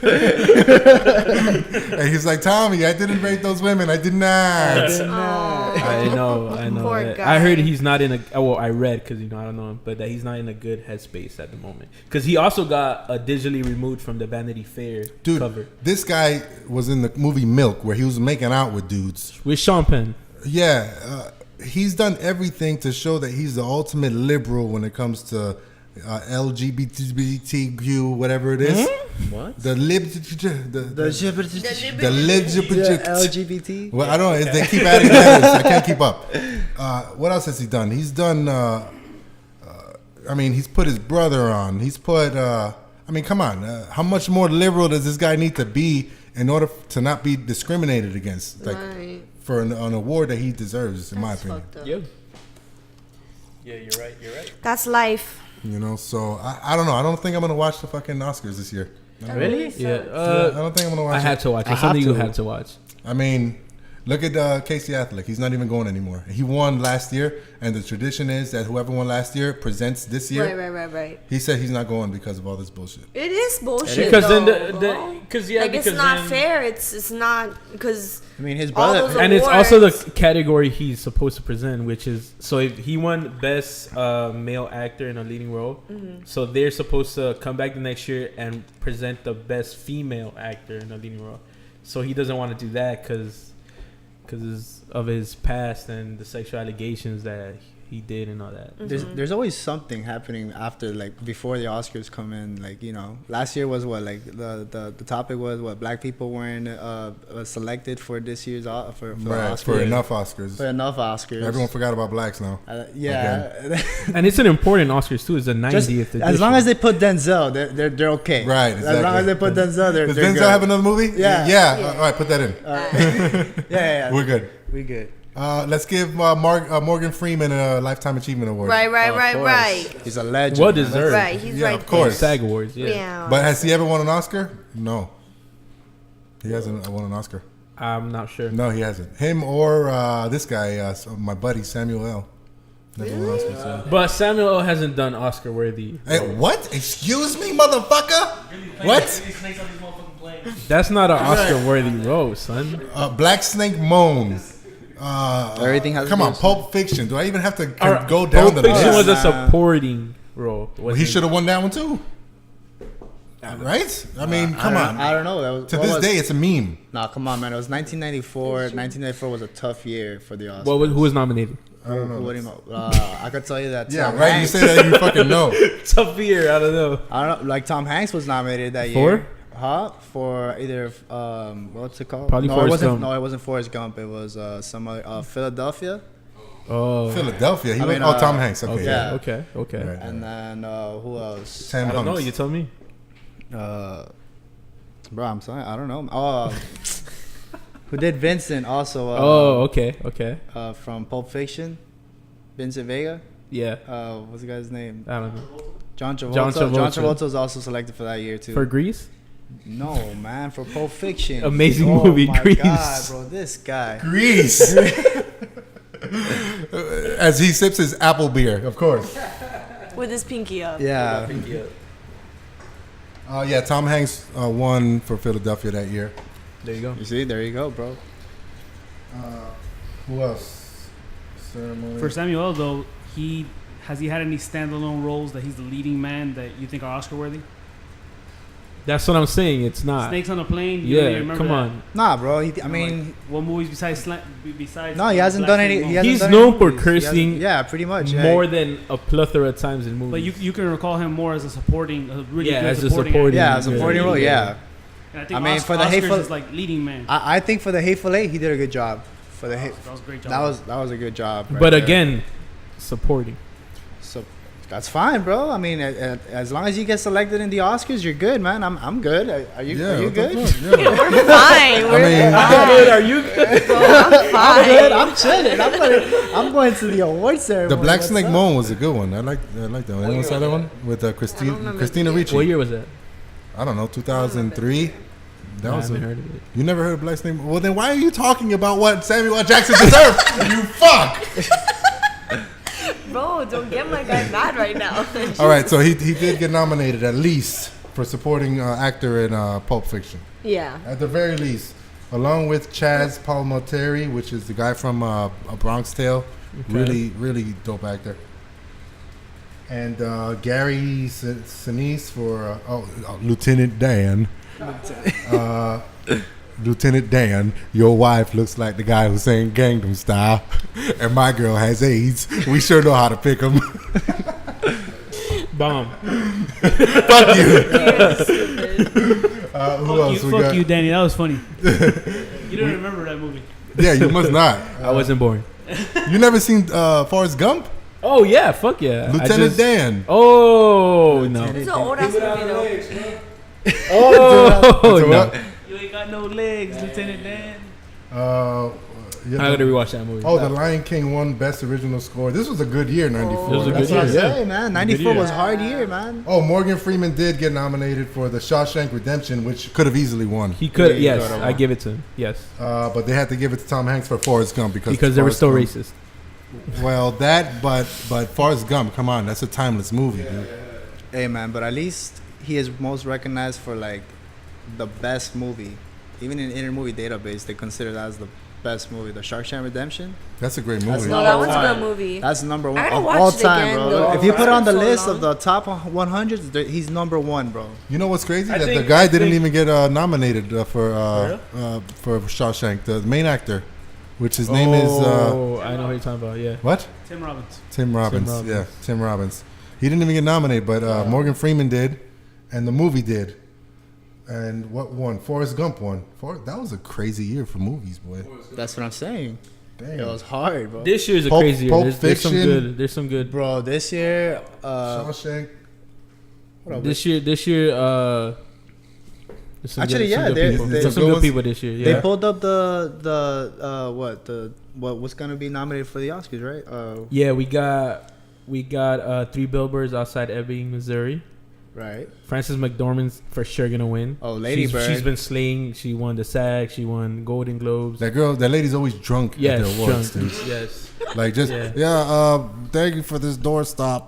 he's like, Tommy, I didn't rape those women. I did not. I know. Poor guy. I heard he's not in a. Well, I read because I don't know him, but that he's not in a good headspace at the moment. Because he also got digitally removed from the Vanity Fair Dude, cover this guy was in the movie Milk where he was making out with dudes. with Sean Penn. Yeah, he's done everything to show that he's the ultimate liberal when it comes to LGBTQ, whatever it is. What? The LGBT. Well, I don't know. They keep adding letters. I can't keep up. What else has he done? He's done. I mean, he's put his brother on. He's put. I mean, come on. How much more liberal does this guy need to be in order to not be discriminated against? Like Right. for an award that he deserves, in my That's opinion. fucked up. Yeah. Yeah, you're right. That's life. You know, so I don't know. I don't think I'm gonna watch the fucking Oscars this year. Really? Yeah. I don't think I'm gonna watch. I had it. to watch. I It's something have you to. had to watch. I mean, look at Casey Affleck. He's not even going anymore. He won last year, and the tradition is that whoever won last year presents this year. Right. He said he's not going because of all this bullshit. It is bullshit. Because then though. because Like because it's not then- fair. It's not because I mean, his all brother. those And it's also awards- the category he's supposed to present, which is so if he won best male actor in a leading role, so they're supposed to come back the next year and present the best female actor in a leading role. So he doesn't want to do that because of his past and the sexual allegations that he did and all that. There's always something happening after, like, before the Oscars come in. Like, you know, last year was what, like the topic was what, black people weren't selected for this year's for Right, Oscars. for enough Oscars. For enough Oscars. Everyone forgot about blacks now. Yeah. And it's an important Oscars too. It's the 90th Just, edition. as long as they put Denzel, they're okay. Right, As long exactly. as they put Denzel, they're Does they're Denzel good. have another movie? Yeah. Yeah. All right, put that in. Yeah. We're good. We good. Let's give Morgan Freeman a Lifetime Achievement Award. right. Of course. He's a legend. Well man. deserved. Right. He's Yeah, right of course. SAG Awards. there. Yeah. Yeah. But has he ever won an Oscar? No. He hasn't won an Oscar. I'm not sure. No, he hasn't. Him or this guy, my buddy Samuel L. Never won an Oscar. So. But Samuel L. hasn't done Oscar worthy. Hey, what? Excuse me, motherfucker? What? That's not an Oscar worthy role, son. Black Snake Moan. Everything has. Come to on, do- Pulp Fiction. Do I even have to Alright, go down Pulp the Fiction list? was a supporting role. He should have won that one too. Right? I mean, come on. I don't know. That was, To what this was- day, it's a meme. Nah, come on, man. It was 1994. 1994 was a tough year for the Oscars. Who was nominated? I don't know. What do you know? I could tell you that. Yeah, Tom right. Hanks- You say that, you fucking know. Tough year. I don't know. I don't know. Like Tom Hanks was nominated that For? year. Huh? For either what's it called? Probably no, Forrest it wasn't. Gump. No, it wasn't Forrest Gump. It was some other, Philadelphia. Oh, Philadelphia. He I went, mean, Tom Hanks. Okay. okay, Yeah. Yeah. okay. Right. And then who else? Sam I don't know. Hunks. You tell me. Bro, I'm sorry. I don't know. Oh, who did Vincent also? Okay. From Pulp Fiction, Vincent Vega. Yeah, What's the guy's name? I don't know. John Travolta. John John Travolta. Travolta was also selected for that year too. For Grease. No, man, for Pulp Fiction. Amazing movie, Oh my Grease. god, bro, this guy. Grease. As he sips his apple beer, of course. With his pinky up. Yeah. Yeah, Tom Hanks won for Philadelphia that year. There you go. You see, there you go, bro. Who else? Ceremony. For Samuel, though, has he had any standalone roles that he's the leading man that you think are Oscar worthy? That's what I'm saying. It's not. Snakes on a Plane. You Yeah, remember come that? on. Nah, bro. I You mean, know, like, what movies besides no, he hasn't Black done any. Snake He Moan? hasn't He's done known any for movies. He hasn't- cursing Yeah, pretty much. Yeah. more than a plethora of times in movies. But you can recall him more as a supporting, a really Yeah, good as a supporting. supporting- actor. Yeah, supporting role. Yeah. And I think I mean, for the Oscars Hateful- is like leading man. I think for the Hateful Eight, he did a good job. For the That was a great job. that was a good job. right but there. again, supporting. So that's fine, bro. I mean, as long as you get selected in the Oscars, you're good, man. I'm good. Are you Yeah, what the good? fuck? Yeah. We're fine. We're mean- fine. Are you good? Bro, I'm fine. I'm good. I'm chilling. I'm going to the award ceremony. The Black What's Snake up? Moan was a good one. I like that one. Anyone saw that one with I don't remember Christina the Ricci? What year was that? I don't know, 2003. That I was haven't heard of it. You never heard of Black Snake Moan? Well, then why are you talking about what Samuel L. Jackson deserved? You fuck. Bro, don't get my guy mad right now. All right, so he did get nominated at least for supporting actor in Pulp Fiction. Yeah. At the very least, along with Chaz Palminteri, which is the guy from A Bronx Tale, Okay. really dope actor. And Gary Sinise for Lieutenant Dan. Lieutenant Dan, your wife looks like the guy who's saying Gangnam Style, and my girl has AIDS. We sure know how to pick them. Bomb. Fuck you. You're stupid. Who else we Fuck got? you, Danny. That was funny. You don't remember that movie? Yeah, you must not. I wasn't born. You never seen Forrest Gump? Oh yeah, fuck yeah. Lieutenant Dan. Oh no. It's an old ass movie though. Oh So no. what? You ain't got no legs, Lieutenant Dan. Yeah, I gotta rewatch that movie. The Lion King won Best Original Score. This was a good year, 94. It was a That's good what I'm year, yeah. saying, man. Good 94 year. was a hard year, man. Oh, Morgan Freeman did get nominated for The Shawshank Redemption, which could have easily won. He could. Yeah, he Yes, could've I won. give it to him. Yes, But they had to give it to Tom Hanks for Forrest Gump because they were Forrest still Gump- racist. Well, but Forrest Gump, come on, that's a timeless movie, dude. Hey, man, but at least he is most recognized for like the best movie. Even in Internet Movie Database, they consider that as the best movie. The Shawshank Redemption. That's a great That's movie. No, not that all one's a time. good movie. That's number one I gotta of watch all it time, again, bro. though. If you put it on the So list long. of the top 100s, he's number one, bro. You know what's crazy? I That the think- guy I didn't think- even get nominated for Shawshank. The main actor, which his name is Oh, I know what you're talking about. Yeah. what? Tim Robbins. Tim Robbins. Robbins. Yeah, Tim Robbins. He didn't even get nominated, but Morgan Freeman did, and the movie did. And what won? Forrest Gump won. That was a crazy year for movies, boy. That's what I'm saying. Damn. It was hard, bro. This year's a Pulp- crazy year. Pulp There's some Fiction. good. There's some good. Bro, this year, Shawshank. what else? This year. There's some Actually, good, some yeah, good they- people. they- There's some good people this year. They Yeah. pulled up what's gonna be nominated for the Oscars, right? Yeah, we got 3 Billboards Outside Ebbing, Missouri. Right. Frances McDormand's for sure gonna win. Oh, Lady she's, Bird. She's been slaying. She won the SAG. She won Golden Globes. That lady's always drunk Yes, at the awards, drunk. dude. Yes. Like just Yeah. thank you for this doorstop.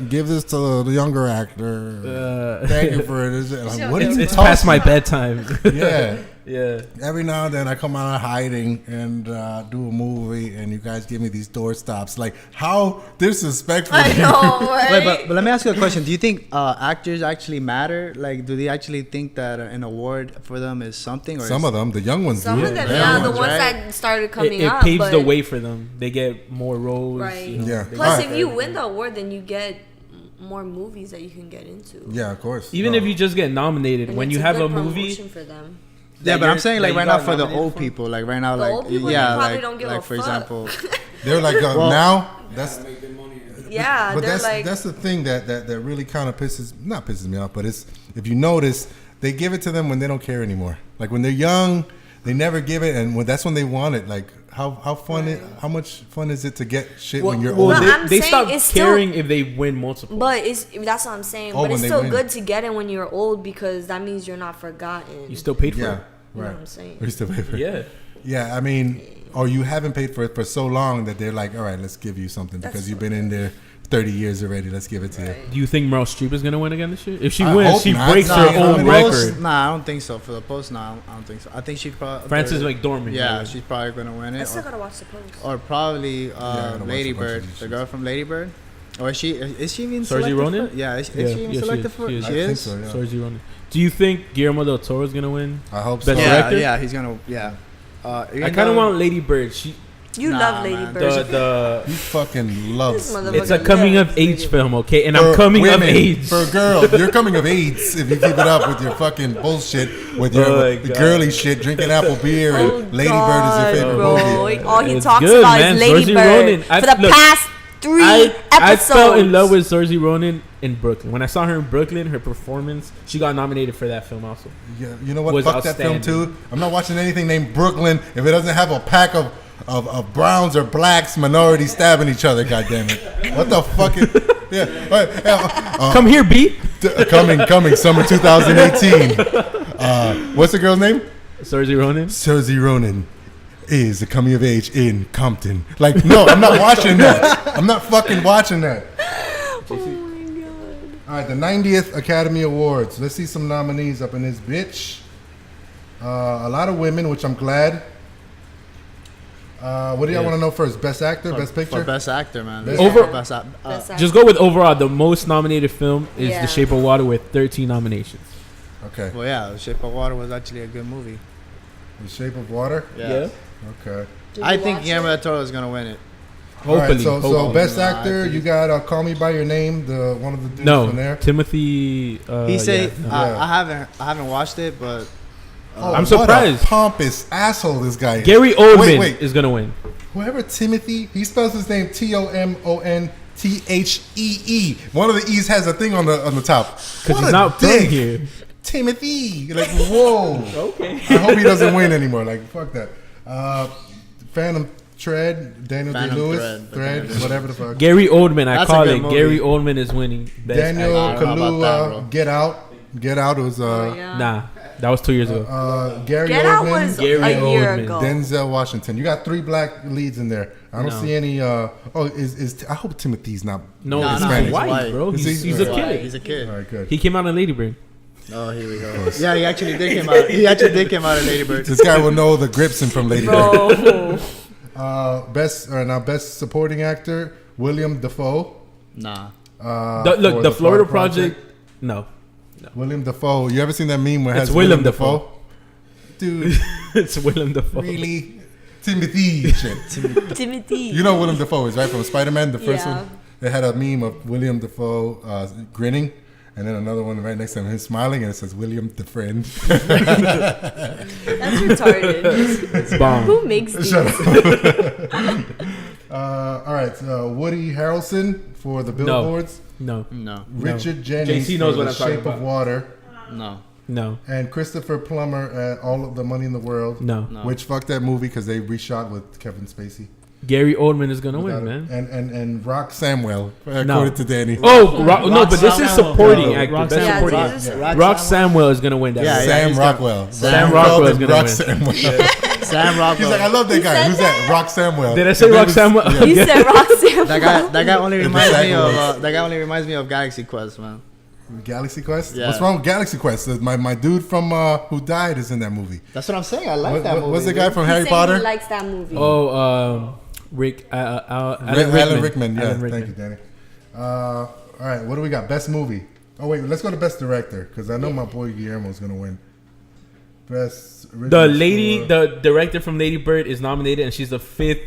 Give this to the younger actor. Thank you for it. Like, what are you It's talking past my bedtime. Yeah. Yeah. Every now and then I come out of hiding and do a movie, and you guys give me these door stops. Like, how disrespectful. I know, right? Wait, but let me ask you a question. Do you think actors actually matter? Like, do they actually think that an award for them is something? Or Some of them, the young ones Some do. of them, The yeah, young the ones. ones right? that started coming It up. paves but the way for them. They get more roles. Right. You know, Yeah. they- Plus, Alright. if you win the award, then you get more movies that you can get into. Yeah, of course. Even No. if you just get nominated, And when it's you have good a movie, promotion for them. Yeah, that but I'm you're- saying that like you right now got for the nominated old for? people, like right now, The like old people, they yeah, probably like don't give like a for fuck. example, They're like Well- now. That's Yeah, but they're like. that's the thing that really kind of pisses me off. But it's, if you notice, they give it to them when they don't care anymore. Like when they're young, they never give it, and that's when they want it. Like how how much fun is it to get shit when you're well, old? But I'm they saying stop it's still- caring if they win multiple. But that's what I'm saying. Oh, but it's when they still win. good to get it when you're old because that means you're not forgotten. You still paid for Yeah, it. You know right. what I'm saying? We still pay for it. Yeah. Yeah, I mean, or you haven't paid for it for so long that they're like, all right, let's give you something because That's you've been in there 30 years already. Let's give it to you. Do you think Meryl Streep is gonna win again this year? If she I wins, hope she not. breaks Nah, her for own the record. Nah, I don't think so. For the post, nah, I don't think so. I think she probably Frances McDormand. Yeah, she's probably gonna win I it. still gotta watch the post. Or probably gotta watch Lady a bunch of Bird, these the shits. girl from Lady Bird. Or is she even Saoirse selected Ronan? for? Yeah, is she Yeah, even she selected is. for? She is. I She think is. so, yeah. Saoirse Ronan. Do you think Guillermo del Toro is gonna win? I hope so. Best Yeah, director? yeah, he's gonna. Yeah. I kind of want Lady Bird. You Nah, love Lady man. Bird. He fucking This loves. motherfucker It's a coming of loves age Lady film, okay? And For I'm coming of women, age. For a girl, you're coming of AIDS if you keep it up with your fucking bullshit, with your Oh my with God. girly shit, drinking apple beer, and Oh Lady God, Bird is your favorite bro. movie. All he It's talks good, about man. is Lady Saoirse Bird Ronan. for the Look, past 3 I episodes. fell in love with Saoirse Ronan in Brooklyn. When I saw her in Brooklyn, her performance, she got nominated for that film also. Yeah, you know what? Was Fuck that film outstanding. too. I'm not watching anything named Brooklyn if it doesn't have a pack of browns or blacks minorities stabbing each other. God damn it! What the fuck? Come here, B. Coming summer 2018. What's the girl's name? Saoirse Ronan. Saoirse Ronan is the coming of age in Compton. Like, no, I'm not watching that. I'm not fucking watching that. Oh my God. All right, the 90th Academy Awards. Let's see some nominees up in this bitch. A lot of women, which I'm glad. What do y'all want to know first? Best actor, best picture? For best actor, man. Best Over- Best act- Best actor. Just go with overall. The most nominated film is Yeah. The Shape of Water with 13 nominations. Okay. Well, yeah, The Shape of Water was actually a good movie. The Shape of Water? Yeah. Okay. Did I you think watch Guillermo it? del Toro is gonna win it. All right, Hopefully. so hopefully. best Nah, I actor, think- you got Call Me By Your Name, the one of the dudes no, from there. Timothy. He said yeah, no. Yeah. I haven't watched it, but Oh, I'm what surprised. a pompous asshole this guy is. Gary Oldman Wait. is gonna win. Whoever Timothy, he spells his name TOMONTHEE. One of the E's has a thing on the top. Because What he's a not dick. from here. Timothy. Like, whoa. Okay. I hope he doesn't win anymore. Like, fuck that. Phantom Thread, Daniel Phantom Day-Lewis, Thread, but whatever the fuck. Gary Oldman, I That's a call good it. movie. Gary Oldman is winning. Best Daniel actor. I don't know about that, Kaluuya, bro. Get Out. Get Out was Oh, yeah. Nah, that was 2 years ago. Gary Get Oldman, Out was Gary a year Oldman. ago. Denzel Washington. You got 3 black leads in there. I don't No. see any. I hope Timothy's not. No, Nah, he's nah, white, he's white. bro. Is He's, he? he's a Alright. kid. He's a kid. All right, good. He came out in Lady Bird. Oh, here we go. Yeah, he actually did come out. He actually did come out of Lady Bird. This guy will know the Gripson from Lady Bird. Bro. Best supporting actor William Dafoe. Nah. Look, for the Florida Project. No, William Dafoe. You ever seen that meme where it It's has Willem William Dafoe? Dude, it's Willem Dafoe. really? Timothy shit. Timothy. You know William Dafoe is, right? From Spider-Man, the first Yeah. one. They had a meme of William Dafoe grinning, and then another one right next to him smiling, and it says William the friend. That's retarded. It's bomb. Who makes these? Shut up. All right, Woody Harrelson for the Billboards. No, No. Richard Jennings JC knows for what The I'm talking Shape of about. Water. No. no, And Christopher Plummer at All of the Money in the World. no. No. Which fuck that movie because they reshot with Kevin Spacey. Gary Oldman is gonna Without win, it. man. And Rock Samwell, according to Danny. Oh, no, but this is Roxanne- supporting Yeah, actor. Best Roxanne- supporting Yeah, actor. these are- Rock Samwell is gonna win that. Yeah, one. Sam he's got- Rockwell. Sam Rockwell is gonna Rock win. Samwell. Sam Rockwell. He's like, I love that guy. said Who's that? Rock Samwell. Did I say Rock Samwell? He said Roxanne. that guy only In the reminds me second of one. that guy only reminds me of Galaxy Quest, man. Galaxy Quest? Yeah. What's wrong with Galaxy Quest? My dude from who died is in that movie. That's what I'm saying. I like that movie. What's the guy dude. from He Harry said Potter? He likes that movie. Oh, Rick. Alan Rickman. Yeah, Alan thank you, Danny. All right, what do we got? Best movie. Oh wait, let's go to best director because I know my boy Guillermo's gonna win. Best. The original lady, score. the director from Lady Bird is nominated, and she's the 5th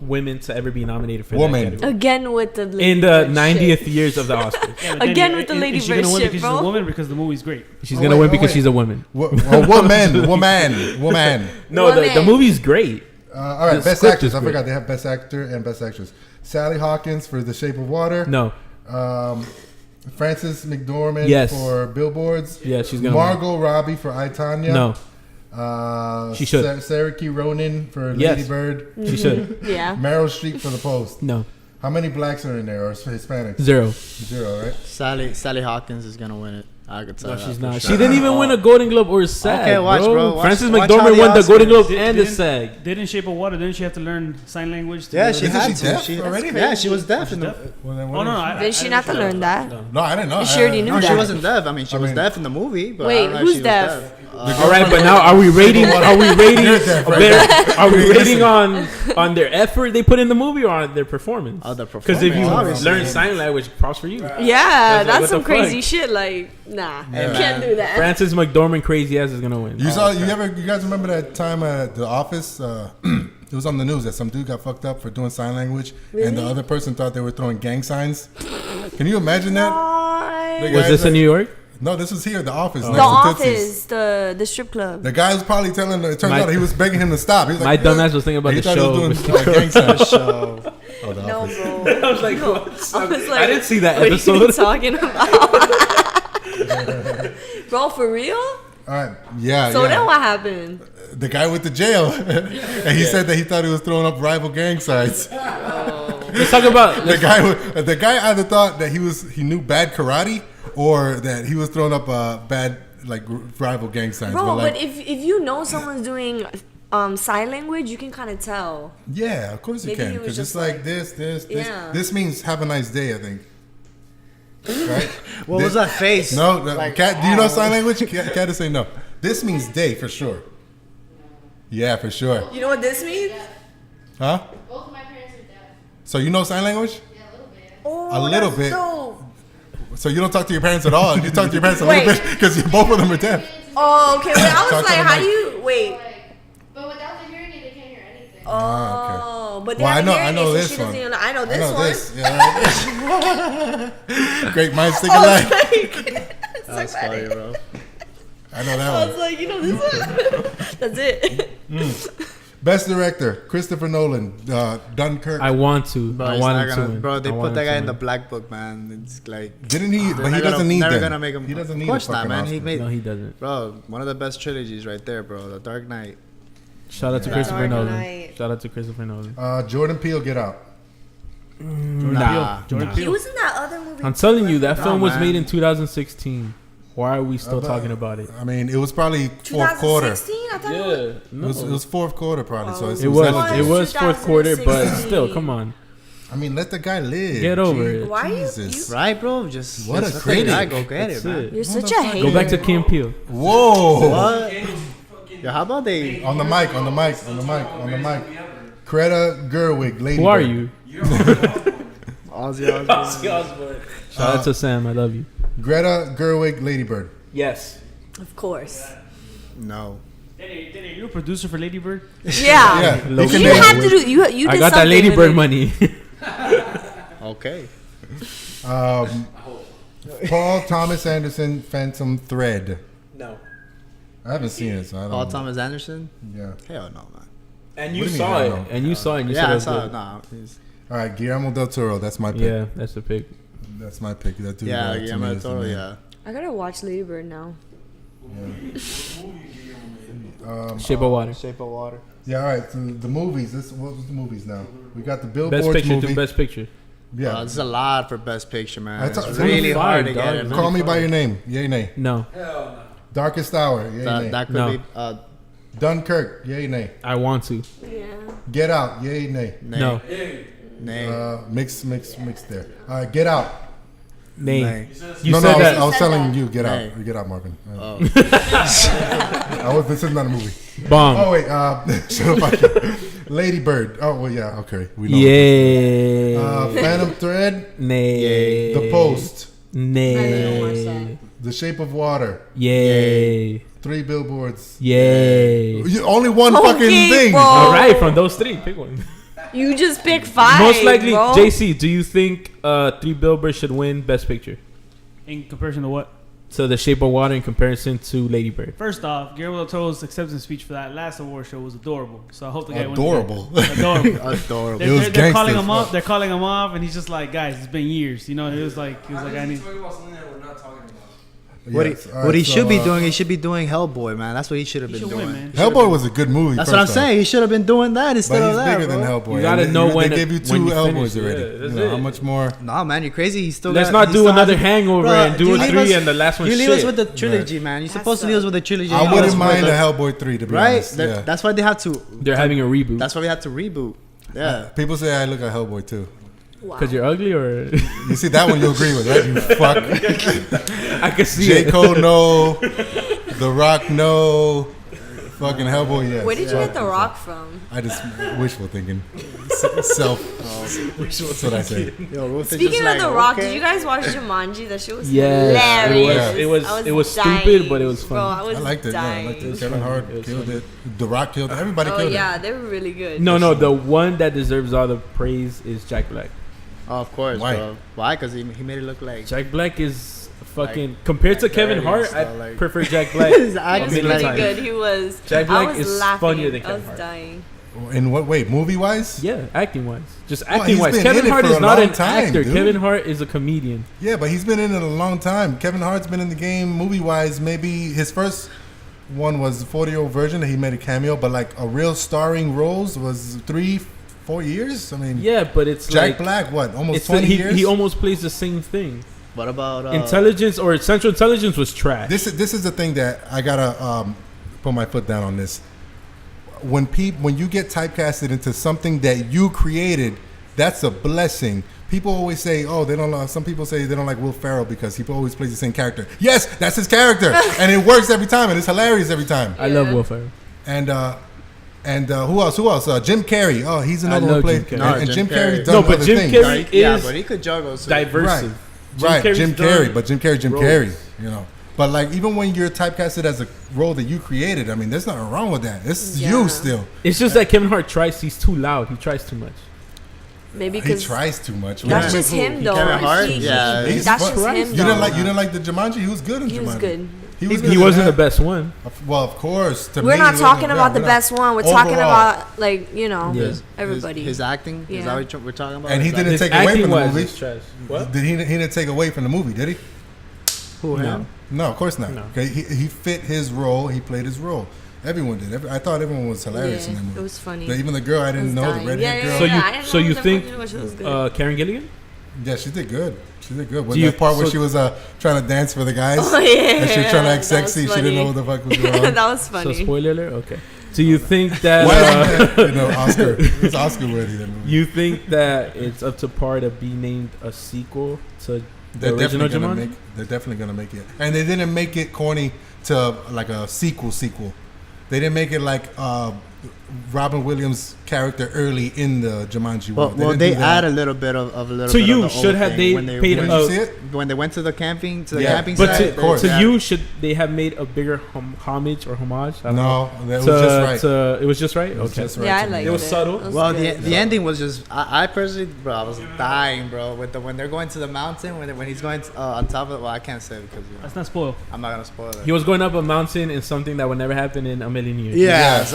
woman to ever be nominated for Woman. that category. Again with the Lady In the Bird 90th shit. years of the Oscars. Yeah, but Again then, with the is Lady she Bird gonna win shit, because bro. she's a woman? Because the movie's great. She's Oh, gonna wait, win oh, because wait. she's a woman. Woman. No, the Woman. movie's great. All right, The best script actress. is I great. forgot they have best actor and best actress. Sally Hawkins for The Shape of Water. No, Frances McDormand Yes. for Billboards. yeah, she's gonna Margot Robbie for I, Tonya. win. No, She should. Sarah Key Ronan for Yes. Lady Bird. she should. Yeah. Meryl Streep for The Post. No, How many blacks are in there or Hispanics? 0. 0, right? Sally Hawkins is gonna win it. I could tell No, that she's for not. sure. She didn't even win a Golden Globe or a SAG. Okay, watch, bro. Watch- Frances watch how McDormand the won the Golden Oscars- Globe and the SAG. Didn't Shape of Water? Didn't she have to learn sign language? To Yeah, do she it? Isn't had she to. deaf She already? Yeah, she was deaf. She's In the, deaf? Well, then Oh what no, is- Then she not to learn that. No, I didn't know. She already knew no, she that. wasn't deaf. I mean, she was deaf in the movie. But I Wait, don't know if who's she was deaf? All right, but now are we rating? Are we rating? You're deaf, right? Are we rating on their effort they put in the movie or on their performance? Oh, the Because if you performance, obviously. learn sign language, props for you. Yeah, like, that's what some the crazy fuck? shit. Like, nah, Hey, you man. can't do that. Frances McDormand, crazy ass is gonna win. You saw? You guys remember that time at the office? It was on the news that some dude got fucked up for doing sign language, and the Really? other person thought they were throwing gang signs. Can you imagine that? Why? The Was guy's this in like- New York? No, this was here, the office. The next to Tootsie's. office, the strip club. The guy was probably telling. It turns My- out he was begging him to stop. He was My like, dumbass was thinking about he the thought he show. was doing gang signs. So, Oh, the No, office. bro. I was like, what? I was like, I didn't see that what are you episode. talking about? Bro, for real? All right, yeah. So yeah. then what happened? The guy with the jail, and he said that he thought he was throwing up rival gang signs. Let's talk about. The guy either thought that he knew bad karate, or that he was throwing up bad like rival gang signs. Bro, like, but if you know someone's doing sign language, you can kind of tell. yeah, of course you Maybe can, he was because it's just like like- this. Yeah. This means have a nice day, I think. Right? what was that face? No, Like, Cat. Do you know sign language? Cat to say no. This means day for sure. Yeah, for sure. You know what this means? Huh? Both of my parents are deaf. So you know sign language? Yeah, a little bit. Oh, A little that's bit. dope. So you don't talk to your parents at all. You talk to your parents a Wait. little bit because both of them are deaf. Oh, okay. Wait, I Talk was to like, the how mic. do you wait? But without the hearing aid, they can't hear anything. Oh, but they Well, have I hearing know aids, so this she doesn't one. even know. I know I this know one. this. Yeah, right? Great minds think I was alike. like, That's funny, bro. I know I that was one. like, you know this one. That's it. Best director, Christopher Nolan, Dunkirk. I want to. Bro, I he's want not him to gonna, win. bro, they I put want that him guy to in the win. black book, man. It's like, Didn't he? But he not doesn't gonna- need never them. gonna make him. He doesn't need Of course a not, fucking man. Oscar. He made, No, he doesn't. bro, one of the best trilogies right there, bro. The Dark Knight. Shout out to Yeah. Christopher Dark Nolan. Knight. Shout out to Christopher Nolan. Jordan Peele, Get Out. Nah, Jordan He Peele. was in that other movie. I'm telling you, that No, film was man. made in 2016. Why are we still talking about it? I mean, it was probably fourth quarter. 2016. I thought it was. Yeah, It was fourth quarter probably. So It was. eligible. It was fourth quarter, but 2016. still, come on. I mean, let the guy live. Get over it. Why you- Jesus. right, bro? Just What a just let the critic. guy go get That's it, man. it. You're such a Motherfucker. hater. Go back to Kim Peel. Whoa. What? Yeah, how about they? On the mic. Greta Gerwig, Lady Who are Bird. you? Ozzy Osbourne. Shout out to Sam. I love you. Greta Gerwig, Lady Bird. Yes. Of course. No. Danny, you a producer for Lady Bird? Yeah. Yeah. Low You can key. You name have it. to do. You I did got that something Lady with Bird it. money. Okay. Paul Thomas Anderson, Phantom Thread. No. I haven't seen it, so I don't Paul know. Thomas Anderson? Yeah. Hell no, man. And What you do you saw mean, I it. don't know? And you saw it. And you Yeah, I said saw it. it. Nah, he's, All right, Guillermo del Toro. That's my pick. Yeah, that's the pick. That's my pick. That dude. yeah, to Guillermo me del is the Toro, man. yeah. I gotta watch Lady Bird now. Shape of Water. Shape of Water. Yeah. All right. So the movies. What was the movies now? We got the Billboard Best picture movie. to best picture. Yeah. There's a lot for Best Picture, man. That's It's a- really Five, hard to dog. get it. Call me by your name. Yay, nay. No. Darkest Hour. Yay, nay. That could No. be Dunkirk. Yay, nay. I want to. Yeah. Get Out. Yay, nay. nay. No. Nay. Mix there. Get Out. Nay. Nay. You no, said I that. was said telling that. you, get Nay. out. Get out, Marvin. Oh. This is not a movie. Bomb. Oh, wait. Shut up. Lady Bird. Oh, well, yeah. Okay. We know. Yeah. Phantom Thread. Nay. The Post. I didn't watch Nay. that. The Shape of Water. Yay. 3 Billboards. Yay. Only one Okay, fucking thing. bro. All right, from those three, pick one. You just pick 5. Most likely, bro. JC, do you think 3 Billboards should win Best Picture? In comparison to what? So The Shape of Water in comparison to Lady Bird. First off, Guillermo del Toro's acceptance speech for that last award show was adorable. So I hope the guy wins. Adorable. Adorable. Adorable. It was They're calling gangster him as up. fuck. They're calling him off, and he's just like, guys, it's been years. You know, he was like, I need. talking about something that we're not talking about. Yes. All What right, he so, should be doing, he should be doing Hellboy, man. That's what he should have He been should doing. win, man. Hellboy was a good movie. That's what I'm saying. He should have been doing that instead But of he's that, bigger than bro. Hellboy. You gotta And know they when gave you when two you Hellboys finish, already. yeah, that's You know, it. how much more? Nah, man, you're crazy. He's still. Let's got- not he do still another has- Hangover Bro, and do you a leave 3 us- and the last one You leave shit. us with the trilogy, man. You're That's supposed to leave us with the trilogy. I Leave us wouldn't with mind the- a Hellboy 3 to be Right? honest. Yeah. That's why they have to. They're having a reboot. That's why we had to reboot. Yeah. People say I look like Hellboy too. Wow. Because you're ugly, or You see that one you agree with, right? You fuck. I can see J. it. Cole, no. The Rock, no. Fucking Hellboy, yes. Where did you get The Rock from? I just wishful thinking. Self. That's what I say. Yo, Ruth is Speaking just of like, The Rock, okay. did you guys watch Jumanji? That shit was Yes, hilarious. it was- I it was dying, stupid, but it was Bro, fun. I was I liked it. Yeah, I dying. liked it. was Kevin funny. Hart It was killed funny. it. The Rock killed it. Everybody Oh killed yeah, it. they were really good. No, the one that deserves all the praise is Jack Black. Oh, of course, Why? bro. Why? Because he made it look like. Jack Black is fucking compared to like Kevin dirty Hart. and I stuff, like- prefer Jack Black. His a He acting was million really times. good. He was. Jack I Black was is laughing. funnier than I Kevin was Hart. dying. In what way? Movie wise? Yeah, acting wise, just Well, acting he's wise. been Kevin in it Hart for is a not long an time, actor. dude. Kevin Hart is a comedian. Yeah, but he's been in it a long time. Kevin Hart's been in the game movie wise. Maybe his first one was 40-year-old version that he made a cameo, but like a real starring roles was 3-4 years. I mean, Yeah, but it's Jack like Black, what, almost it's 20 he, years? he almost plays the same thing. What about Intelligence or Central Intelligence was trash. This is the thing that I gotta put my foot down on this. When you get typecasted into something that you created, that's a blessing. People always say, "Oh, they don't." Some people say they don't like Will Ferrell because he always plays the same character. Yes, that's his character, and it works every time, and it's hilarious every time. I love Yeah. Will Ferrell. And who else? Jim Carrey. Oh, he's another love one. Jim Played, Carrey. and No, Jim Jim Carrey's Carrey. done No, but other Jim things. Carrey Yeah, is but he could juggle. So diversive. Right, Carrey's Jim done Carrey, but Jim roles. Carrey, you know. But like even when you're typecasted as a role that you created, I mean, there's nothing wrong with that. It's Yeah. you still. It's just that Kevin Hart tries. He's too loud. He tries too much. Maybe He because tries too much. that's man. just him, though. Kevin Hart? He- Yeah. he- He's that's fun. just him, You though. didn't like the Jumanji? He was good in He Jumanji. was good. He was. He good in wasn't the that. best one. Well, of course. To We're me, not he talking wasn't- about the we're best not. one. We're talking Overall. about like Yeah. everybody. His acting. Is Yeah. that what we're talking about? And he Is that- didn't His take away acting from the wise movie. is trash. What? He didn't take away from the movie, did he? Who him? No, of course not. No. Okay, he fit his role. He played his role. Everyone did. I thought everyone was hilarious in that movie. It was funny. Even the girl I I didn't was know, dying. the redhead girl. So you- I didn't so know you that think, fucking she was good. Karen Gilligan? Yeah, she did good. She did good. With Do you- that part where so- she was trying to dance for the guys. Oh yeah, And she was trying to act that was sexy. She didn't know what the fuck was going on. that was So funny. spoiler alert. Okay. Do you think that? Why is that, Oscar? It's Oscar worthy. That movie. You think that it's up to par to be named a sequel to the original Jumanji? They're definitely gonna make it, and they didn't make it corny to like a sequel. They didn't make it like Robin Williams' character early in the Jumanji world. Well, didn't they do that. add a little bit of a little. So bit you of the should old have thing they when they paid Did when, you a- see it? when they went to the camping Yeah, camping But site. of course. to Yeah. you, should they have made a bigger homage or homage? I don't know. No, that was just right. It was just right. It was Okay. just right Yeah, I to me. liked It was subtle. It was Well, good. the ending was just I personally, bro, I was dying, bro, with when they're going to the mountain when he's going on top of it. Well, I can't say because Let's not spoil. I'm not gonna spoil it. He was going up a mountain in something that would never happen in a million years. Yeah,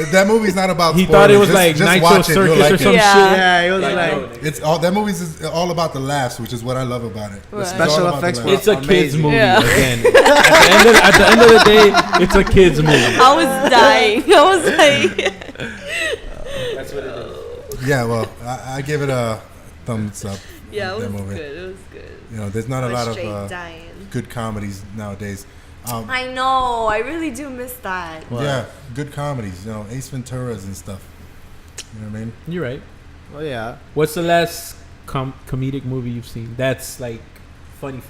That movie's not about. He thought it spoilers. was like just Nitro watch it, you'll Circus like or it. some Yeah. shit. yeah, he was Like, like, no, It's all that movie's is all about the laughs, which is what I love about it. Right. It's all Special about the effects laughs. were It's a kids amazing. movie Yeah. again. At the end of the day, it's a kids movie. I was dying. I was like, That's what it is. Yeah, well, I give it a thumbs up. yeah, it that was movie. good. It was good. You know, there's not a I lot was of straight dying. good comedies nowadays. I know. I really do miss that. Yeah, good comedies. You know, Ace Ventura's and stuff. You know what I mean? You're right. oh yeah, What's the last comedic movie you've seen that's like funny?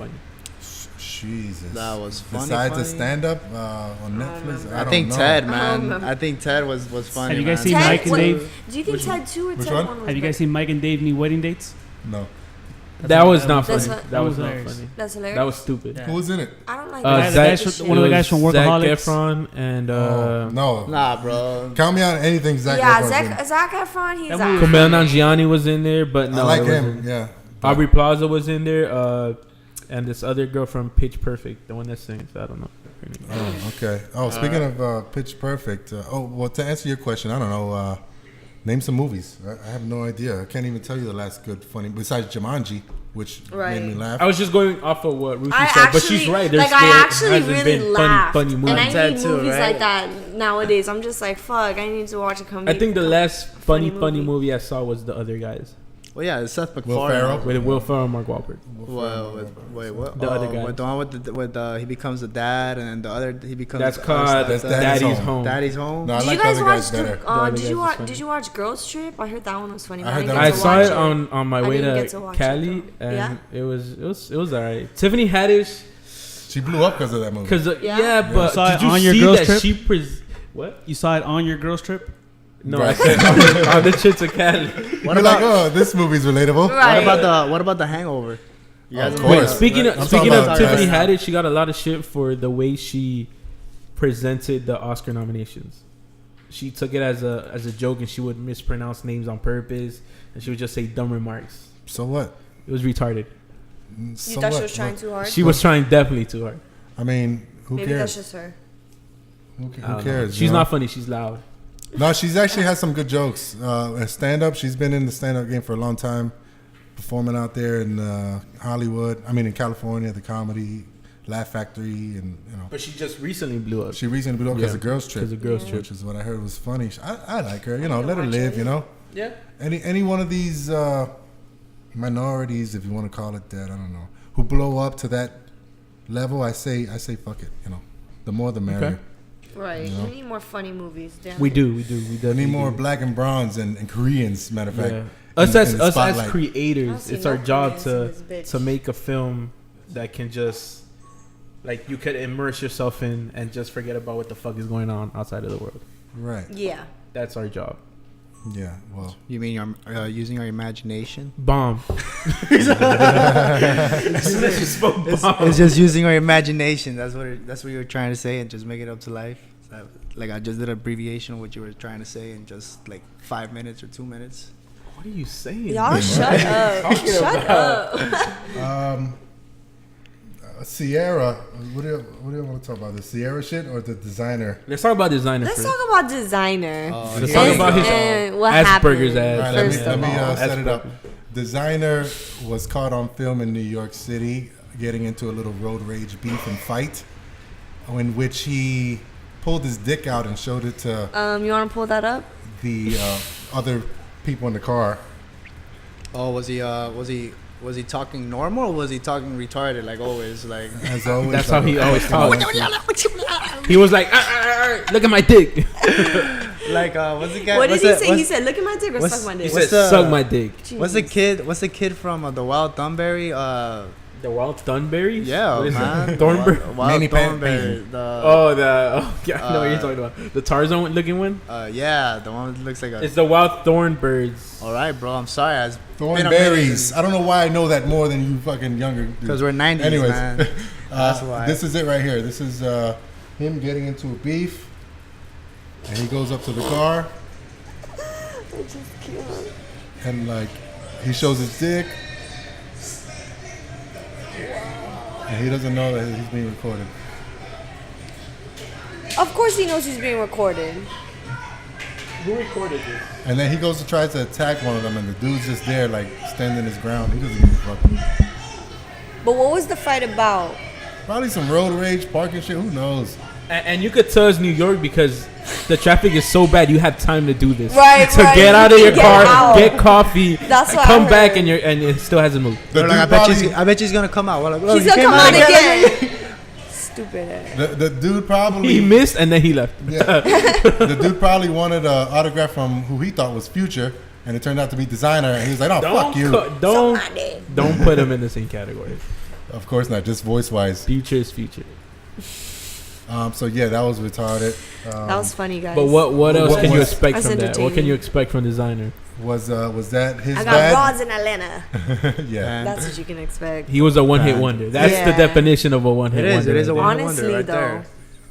Jesus. that was funny. Besides the funny. stand-up on Netflix, remember. I I don't think know. Ted, I don't man. remember. I think Ted was funny. Have you guys man. seen Ted, Mike and what- Dave? Do you think Ted 2 or which Ted one? 1 was Have you better? guys seen Mike and Dave need wedding dates? No. That was not That's funny. what- That was not hilarious. funny. That's hilarious. That was stupid. Yeah. Who was in it? I don't like guy- that. the guys shit. from- one of the guys from Workaholics. Zac Efron and No. Nah, bro. Count me out on anything Zac Yeah, Efron's in. Zac Efron, he's That movie- Kumail Nanjiani was in there, but no, I like it him. wasn't. Yeah. Aubrey Plaza was in there, and this other girl from Pitch Perfect, the one that sings. I don't know her name. Oh, okay. Oh, speaking of Pitch Perfect. Well, to answer your question, I don't know. Name some movies. I have no idea. I can't even tell you the last good funny besides Jumanji, which Right. made me laugh. I was just going off of what Ruthie I said, actually, but she's right. There's like, I actually hasn't really been laughed. funny movies. And I That need too, movies right? like that nowadays. I'm just like, fuck, I need to watch a comedy. I think the last funny movie. movie I saw was The Other Guys Well, yeah, it's Seth Will MacFarlane. Ferrell. with Will Ferrell and Mark Wahlberg. Well, wait, what? The other guy. With the one with he becomes the dad, and then the other he becomes. That's the called other That's stuff. Daddy's Daddy's Home. Home. Daddy's home. No, I Did like you the guys other watch guys better. Other did Guys you is watch? funny. Did you watch Girls Trip? I heard that one was funny. I but heard didn't that get I to saw watch it on my I way didn't to get to watch it, Cali, though. and Yeah? it was alright. Tiffany Haddish, She blew up because of that movie. because Yeah? yeah, but Saw it did you on your see girls that trip? she what? You saw it on your girls trip? No, Right. I said on the trip to Cali. What You're about like, oh, this movie's relatable. Right. what about the Hangover? You guys Of know course. that? Speaking I'm of speaking talking of about Tiffany guys. Haddish, she got a lot of shit for the way she presented the Oscar nominations. She took it as a joke, and she would mispronounce names on purpose, and she would just say dumb remarks. So what? It was retarded. You So thought she what? was trying too hard? She was trying definitely too hard. I mean, who Maybe that's cares? just her. Who I don't know. cares? She's you know? not funny. She's loud. No, she's actually has some good jokes. Stand up, she's been in the stand up game for a long time, performing out there in Hollywood. I mean, in California, the comedy Laugh Factory, and you know. But she just recently blew up. She recently blew up because Yeah, of Girls Trip. because of Girls Trip. which is what I heard was funny. I like her. You know, I let her watch live. it. You know, Yeah. any one of these minorities, if you want to call it that, I don't know, who blow up to that level, I say fuck it. You know, the more the merrier. Okay. Right. You know? We need more funny movies. Damn We it. do. We I definitely need more do. black and bronze and Koreans. Matter of fact, Yeah. Us in as the us as spotlight. I creators, don't see it's no our job Koreans to in this to bitch. make a film that can just like you could immerse yourself in and just forget about what the fuck is going on outside of the world. Right. Yeah. That's our job. Yeah. Well. You mean you're using your imagination? Bomb. As soon as you spoke bomb. It's just using our imagination. That's what you're trying to say, and just make it up to life. Like I just did an abbreviation of what you were trying to say in just like 5 minutes or 2 minutes. What are you saying? Y'all shut up. Shut up. Sierra, what do you want to talk about? The Sierra shit or the designer? Let's talk about designer Let's first. talk about designer. Let's talk about his and what Asperger's happened. ass. All right, let me, First let of me all. set it up. Designer was caught on film in New York City getting into a little road rage beef and fight in which he pulled his dick out and showed it to You want to pull that up? the other people in the car. Oh, was he talking normal or was he talking retarded like always? Like As always, That's how he always talks. He was like, look at my dick. what's the guy? What did what's he the- say? He what's- said, "Look at my dick or what's- suck my He dick." said, What's the- suck my dick. What's the kid from the Wild Thornberry? The Wild Thornberries? Yeah, What is man. it? Thornberry? Wild Manny Thornberry. Yeah, I know what you're talking about. The Tarzan looking one? Yeah, the one that looks like a. It's the Wild Thornbirds. All right, bro. I'm sorry. It's Thornberries. I don't know why I know that more than you fucking younger dudes. because we're 90s, Anyways, man. That's why. This is it right here. This is him getting into a beef, and he goes up to the car, Which is cute. and like he shows his dick, and he doesn't know that he's being recorded. Of course, he knows he's being recorded. Who recorded this? And then he goes to try to attack one of them, and the dude's just there, like standing his ground. He doesn't give a fuck. But what was the fight about? Probably some road rage, parking shit. Who knows? And you could tell it's New York because the traffic is so bad. You have time to do this. Right, To right. get out of You your can car, get out. get coffee, That's what I come back, heard. and it still hasn't moved. The Like, dude I bet she's gonna come out. We're like, oh, He's you gonna came come out again? again. Stupid ass. the dude probably He missed and then he left. Yeah. The dude probably wanted an autograph from who he thought was Future, and it turned out to be Designer, and he was like, "Oh, fuck you." Don't put him in the same category. Of course not, just voice wise. Future is future. So yeah, that was retarded. That was funny, guys. But what else What can you was- expect That's from that? What can entertaining. you expect from Designer? Was that his I got bad? rods in Atlanta. Yeah. That's what you can expect. He was a one-hit Bad. wonder. That's the Yeah. definition of a one-hit It is. wonder. It is a right one there. Honestly, wonder right though. there.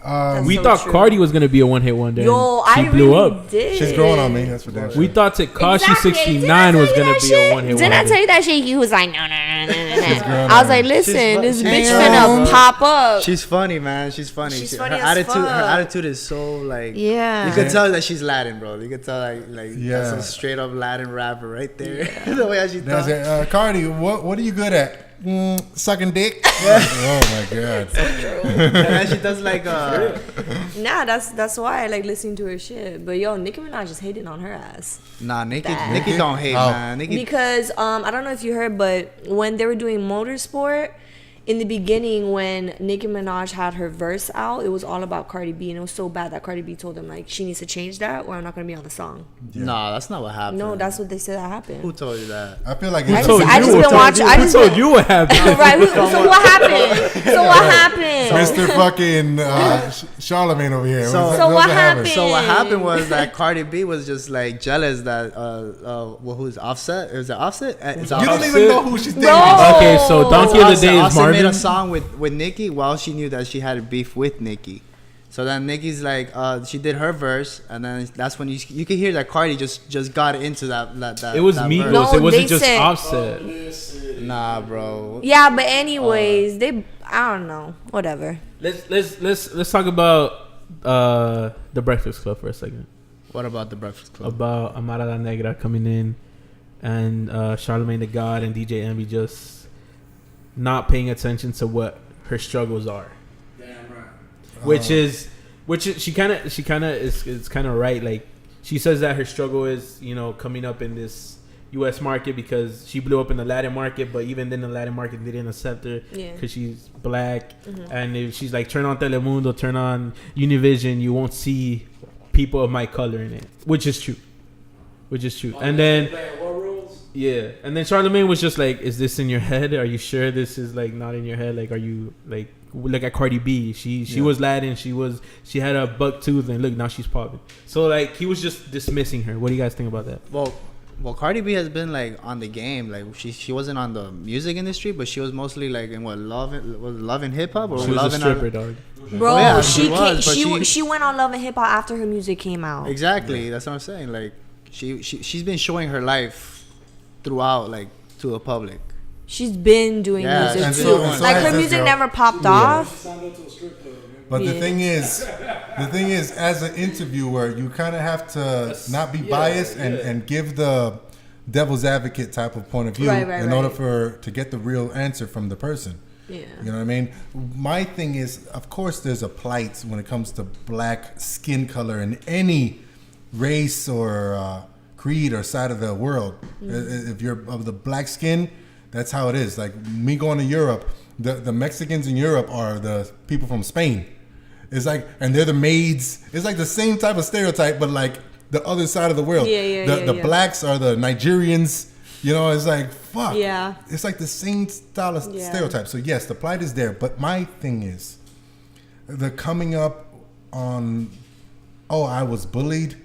That's We so thought true. Cardi was gonna be a one-hit wonder. Yo, and she I blew really up. did. She's growing on me. That's for damn sure. We thought Tekashi Exactly. 69 was gonna be a one-hit Didn't I wonder. tell you that shit? He was like, no. growing I was on like, me. listen, this bitch She's finna funny. pop up. She's funny, man. She's funny. She's She- funny her as attitude. Her fuck. attitude is so like. Yeah. You could tell that she's Latin, bro. You could tell like Yeah. that's a straight up Latin rapper right there. The way how she That's talks. it. Cardi, what are you good at? Sucking dick. Oh my god. And she does like Nah, that's why I like listening to her shit. But yo, Nicki Minaj is hating on her ass. nah, Nicki Bad. Nicki don't hate, How? man. Nicki Because I don't know if you heard, but when they were doing Motorsport, in the beginning when Nicki Minaj had her verse out, it was all about Cardi B, and it was so bad that Cardi B told him like she needs to change that or I'm not gonna be on the song. Nah, that's not what happened. No, that's what they said that Who happened. told you that? I feel like I it's just- I just been watching. I Who just told been, you what happened? right. So what happened? So what happened? Mr. fucking Charlemagne over here. So- So what happened? So what happened was that Cardi B was just like jealous that well, who's Offset? Is it Offset? It's You don't Offset. even know who she's dating. Bro. Okay, so Donkey of the Day is Offset made Marvin. a song with Nicki while she knew that she had a beef with Nicki. So then Nicki's like, she did her verse, and then that's when you can hear that Cardi just got into that It was that Migos. No, It wasn't they just said- Offset. verse. Nah, bro. Yeah, but anyways, I don't know. Whatever. Let's talk about the Breakfast Club for a second. What about the Breakfast Club? About Amara La Negra coming in, and Charlemagne the God and DJ Envy just not paying attention to what her struggles are. Damn right. Which is she kind of is kind of right. Like she says that her struggle is coming up in this U.S. market because she blew up in the Latin market, but even then the Latin market didn't accept her Yeah. because she's black. And if she's like, turn on Telemundo, turn on Univision, you won't see people of my color in it, which is true. And then yeah, and then Charlemagne was just like, is this in your head? Are you sure this is like not in your head? Like, are you like look at Cardi B? She was Latin. She had a buck tooth, and look, now she's popping. So like he was just dismissing her. What do you guys think about that? Well, Cardi B has been like on the game. Like she wasn't on the music industry, but she was mostly like in love and hip hop or She was love a and stripper, dog. Bro, Oh, yeah, she she was, but she went on Love and Hip Hop after her music came out. Exactly, that's what I'm saying. Like she's been showing her life throughout, like to the public. She's been doing Yeah, music and too. so Like has her this music girl. never popped off. But Yeah. the thing is, as an interviewer, you kind of have to not be biased and give the devil's advocate type of point of view Right, in order to get the real answer from the person. Yeah. You know what I mean? My thing is, of course, there's a plight when it comes to black skin color in any race or creed or side of the world. If you're of the black skin, that's how it is. Like me going to Europe, the Mexicans in Europe are the people from Spain. It's like, and they're the maids. It's like the same type of stereotype, but like the other side of the world. The blacks are the Nigerians. You know, it's like, fuck. Yeah. It's like the same style of stereotype. So yes, the plight is there. But my thing is, the coming up on, I was bullied,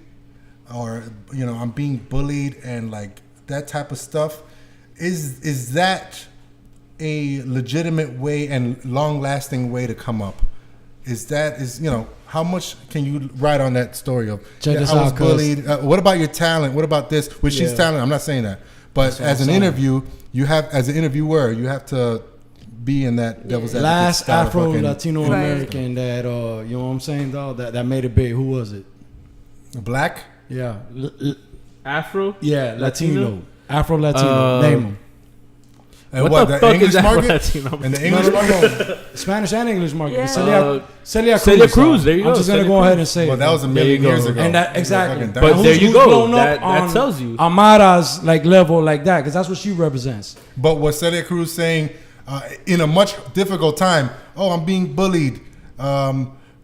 or I'm being bullied, and like that type of stuff. Is that a legitimate way and long lasting way to come up? How much can you write on that story of Check this I was out, cuz. bullied? What about your talent? What about this? Which she's talented. I'm not saying that. But as an interviewer, you have to be in that devil's advocate Last style of Afro fucking- Latino American that you know what I'm saying, dog, that made it big. Who was it? Black. Yeah, Afro? yeah, Latino? Latino. Afro Latino. Name him. And What the fuck is Afro market? Latino? And the English market. Spanish and English market. Yeah. Celia Celia Cruz. Cruz, there you I'm go, just gonna Celia go Cruz. ahead and say Well, it. that was a There million you go. years ago. And that exactly. Fucking But dinosaurs. there you Who's go. blown up That on tells you. Amara's like level like that, because that's what she represents. But was Celia Cruz saying in a much difficult time? Oh, I'm being bullied.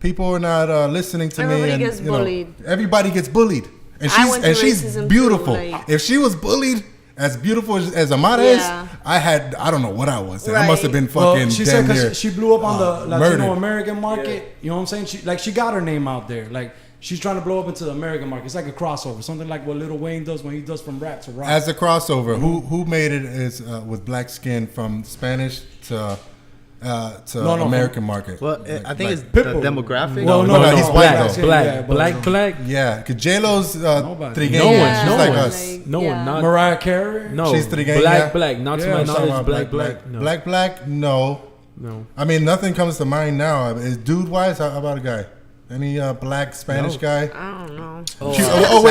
People are not listening to me. Everybody And, gets bullied. Everybody gets bullied, and I went through she's racism too, beautiful. like- If she was bullied as beautiful as Amara Yeah. is, I don't know what I was. I Right. must have been Well, fucking she said damn near. because she blew up on the Latino murdered. American market. You know what I'm saying? She got her name out there. Like she's trying to blow up into the American market. It's like a crossover, something like what Lil Wayne does when he does from rap to rock. As a crossover, who made it is with black skin from Spanish to to No, American market. Well, I think it's Pitbull. the demographic. Well, No, no, he's no, black, blacks, though. yeah, Black. Yeah, because J-Lo's Nobody. trigueña. No one, She's no like one. us. No one, not Mariah Carey. no. She's trigueña. Black. Not to Yeah, my I'm talking knowledge. Black. No. Black, no. No. I mean, nothing comes to mind now. Is dude-wise, how about a guy? Any black Spanish guy? I don't know.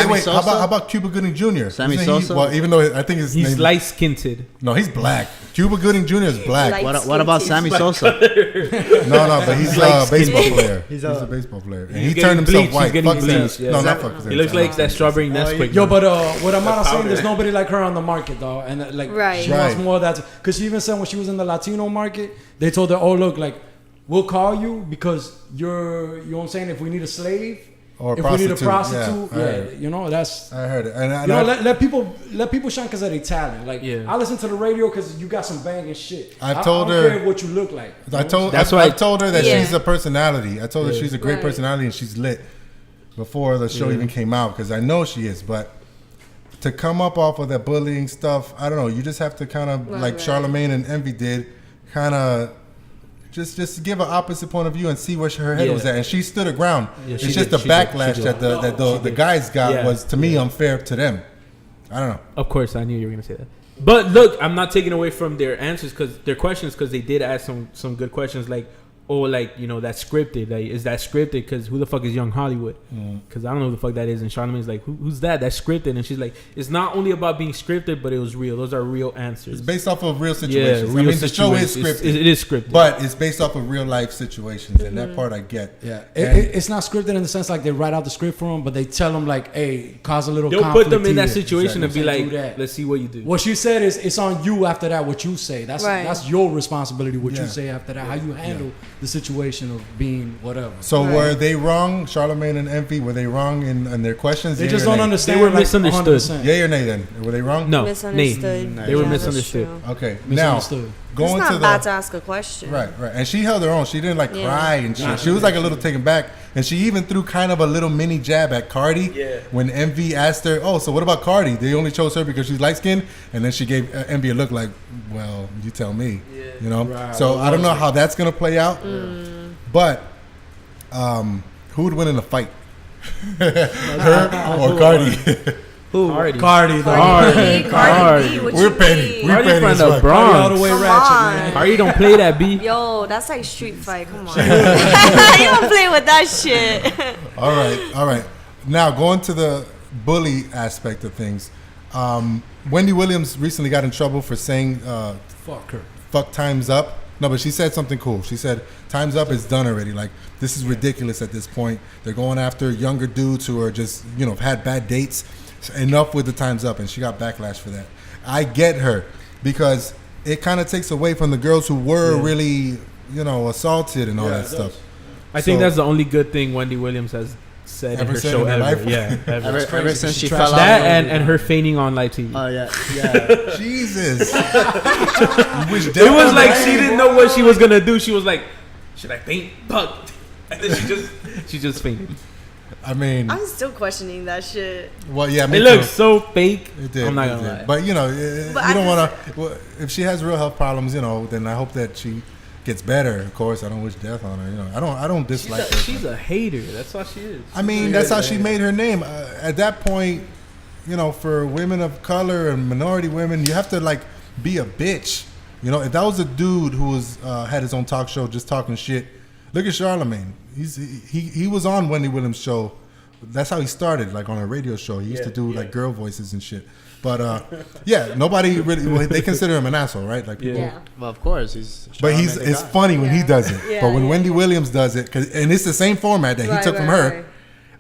Wait. Sammy How about Cuba Gooding Jr.? Sammy Isn't Sosa? Well, even though I think his He's name. light-skinned. No, he's black. Cuba Gooding Jr. is black. Light- What about Sammy Sosa? No, but he's a Light-skinned. baseball player. He's a a baseball player, and He's he turned getting himself bleached. white. He's getting Fuck Sam. bleached, yeah. No, not fuck Sam. He looks like that strawberry Nesquik. Yo, but what Amara's saying, there's nobody like her on the market, though, and like Right. she wants Right. more of that. Because she even said when she was in the Latino market, they told her, "Oh, look, like we'll call you because you're, you know what I'm saying? If we need a slave, Or if we need a prostitute. prostitute, Yeah, I heard it. you know that's." I heard it, and You know, I, let people shine because of their talent. Like Yeah. I listen to the radio because you got some banging shit. I've told I her- don't care what you look like. That's why I told her that Yeah. she's a personality. I told her Yeah. she's a great Right. personality and she's lit before the show Yeah. even came out because I know she is. But to come up off of that bullying stuff, I don't know. You just have to kind of Right, like right. Charlamagne and Envy did, kind of. Just give an opposite point of view and see where her head Yeah. was at, and she stood her ground. Yeah, It's she just did, the she did, backlash she did. that the guys got Yeah. was to me unfair to them. I don't know. Of course, I knew you were gonna say that. But look, I'm not taking away from their answers because their questions, because they did ask some good questions like, oh, like, you know, that's scripted. Like, is that scripted? Because who the fuck is Young Hollywood? Because I don't know who the fuck that is. And Charlamagne's like, who's that? That's scripted. And she's like, it's not only about being scripted, but it was real. Those are real answers. It's based off of real Yeah, situations. real I mean, the show is situations. scripted. It is scripted. But it's based off of real life situations, and that part I get. Yeah, And- it's not scripted in the sense like they write out the script for them, but they tell them like, "Hey, cause a little." They'll conflict put them in here. that situation and be Exactly. like, Do that. let's see what you do. What she said is, it's on you after that. What you say, that's Right. your responsibility. What Yeah. you say after that, how you handle the situation of being whatever. So Right. were they wrong, Charlamagne and Envy? Were they wrong in their questions? They Yay just or don't nay? understand. They were like, misunderstood. 100%. Yay or nay? Then were they wrong? No, Misunderstood. They were Yeah, that's misunderstood. true. Okay. Now Misunderstood. going It's not to bad the to ask a question. right, and she held her own. She didn't like Yeah. cry and shit. Nah, She was like a little taken back, and she even threw kind of a little mini jab at Cardi. Yeah. When Envy asked her, "Oh, so what about Cardi? They only chose her because she's light skinned," and then she gave Envy a look like, "Well, you tell me." Yeah. You know. Right. So I don't know how that's gonna play out, but who would win in a fight? Her or Cardi? Who? Cardi. Cardi, though. Cardi, Cardi. what We're you petty. mean? We're Cardi petty from as the fuck. Cardi all the Bronx. way Come ratchet, on. man. Cardi don't play that B. Yo, that's like street fight. Come on. you don't play with that shit. All right. Now going to the bully aspect of things. Wendy Williams recently got in trouble for saying Fuck her. "fuck time's up." No, but she said something cool. She said, "Time's up is done already. Like, this is ridiculous at this point. They're going after younger dudes who are just, you know, have had bad dates. Enough with the time's up." And she got backlash for that. I get her because it kind of takes away from the girls who were really, you know, assaulted and all Yeah, that it stuff. does. I think So- that's the only good thing Wendy Williams has said in Ever her said show in her ever. life? Yeah, ever. Ever crazy, since she she trashed fell out. That and her fainting on live TV. Oh yeah. Jesus. It was like she didn't know what she was gonna do. She was like, "Should I faint? Fuck!" And then she just fainted. I mean, I'm still questioning that shit. well, yeah, me It too. looks so fake. It did. I'm not it gonna did. lie. But you know, But you I don't want just- to. Well, if she has real health problems, you know, then I hope that she gets better. Of course, I don't wish death on her. You know, I don't dislike her. She's a hater. That's all she is. I mean, that's how she made her name. At that point, you know, for women of color and minority women, you have to like be a bitch. You know, if that was a dude who was had his own talk show just talking shit, look at Charlamagne. He was on Wendy Williams' show. That's how he started, like on a radio show. He used to do like girl voices and shit. But yeah, nobody really. Well, they consider him an asshole, right? Like people. Yeah. Well, of course he's. But Charlamagne the it's guy. funny when he Yeah. does it. Yeah, but when yeah, Wendy yeah. Williams does it, and it's the same format that he Right, took from right, her.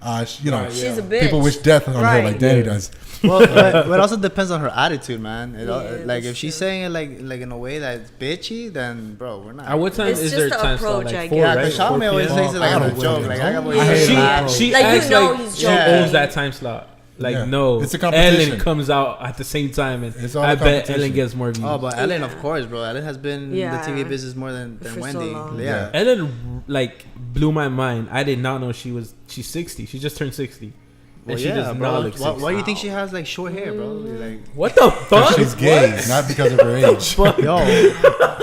right. You know, Right, She's a bitch. people wish death on her Right. like Danny does. Well, but it also depends on her attitude, man. Like that's if she's true. saying it like in a way that's bitchy, then bro, we're not. At what time It's is just their the time slot? approach, I Like guess. 4, Yeah, right? because Charlamagne always 4 takes it like I as don't a know. joke. Like I got I hate it. She Like, you acts know like he's she joking. owns that time slot. Like Yeah. no, It's a competition. Ellen comes out at the same time, and It's all I a bet competition. Ellen gets more views. Oh, but Ellen, Yeah. of course, bro. Ellen has been in Yeah. the TV business more than For so Wendy. long. Yeah. Ellen like blew my mind. I did not know she's 60. She just turned 60. Well, she does bro. not look Why do you think 60. she has like short hair, bro? Like, What the fuck? She's gay, not because of her age. yo,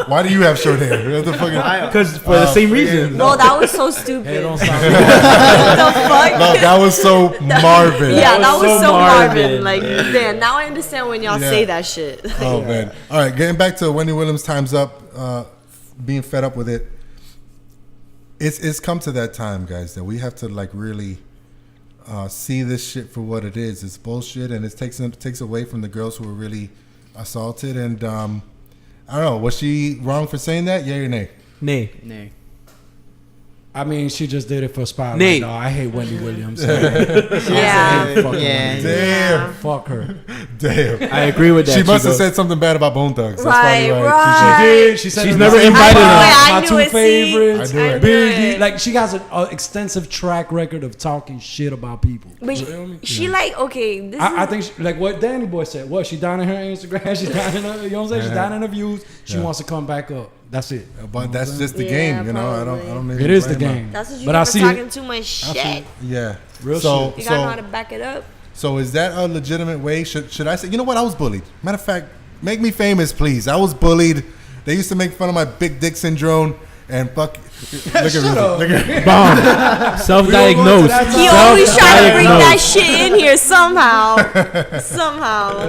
Why do you have short hair? What the fuck? Because for the same reason. No, that was so stupid. Hey, don't What stop. the fuck? No, that was so Marvin. Yeah, that was so Marvin. Marvin. Like, damn, now I understand when y'all Yeah. say that shit. Oh man! All right, getting back to Wendy Williams' Time's Up. Being fed up with it. It's come to that time, guys, that we have to like really see this shit for what it is. It's bullshit, and it takes away from the girls who were really assaulted. And I don't know, was she wrong for saying that? Yeah or nay? Nay. I mean, she just did it for spotlight. Nate. No, I hate Wendy Williams. Yeah. Fuck her. Damn, Fuck her. damn. I agree with that. She must have Chico. said something bad about Bone Thugs. That's Right, probably right. She did. She said She's it never was invited my- them. I My knew two it, see? favorites. I knew it. Biggie. Like she has an extensive track record of talking shit about people. But she like, okay, this I is... think she, like what Danny Boy said. What she down in her Instagram. She down in her. You know what I'm saying? She's down in her views. She Yeah. wants to come back up. That's it. But that's just the Yeah, game, you know. I probably. don't. It is the blame her. game. That's what you But get I for see talking too much shit. Yeah. Real so, You gotta know how to back it up. So is that a legitimate way? Should I say? You know what? I was bullied. Matter of fact, make me famous, please. I was bullied. They used to make fun of my big dick syndrome and fuck. Look at me. Look at Bomb. Self-diagnosed. He always trying to bring that shit in here somehow. Somehow.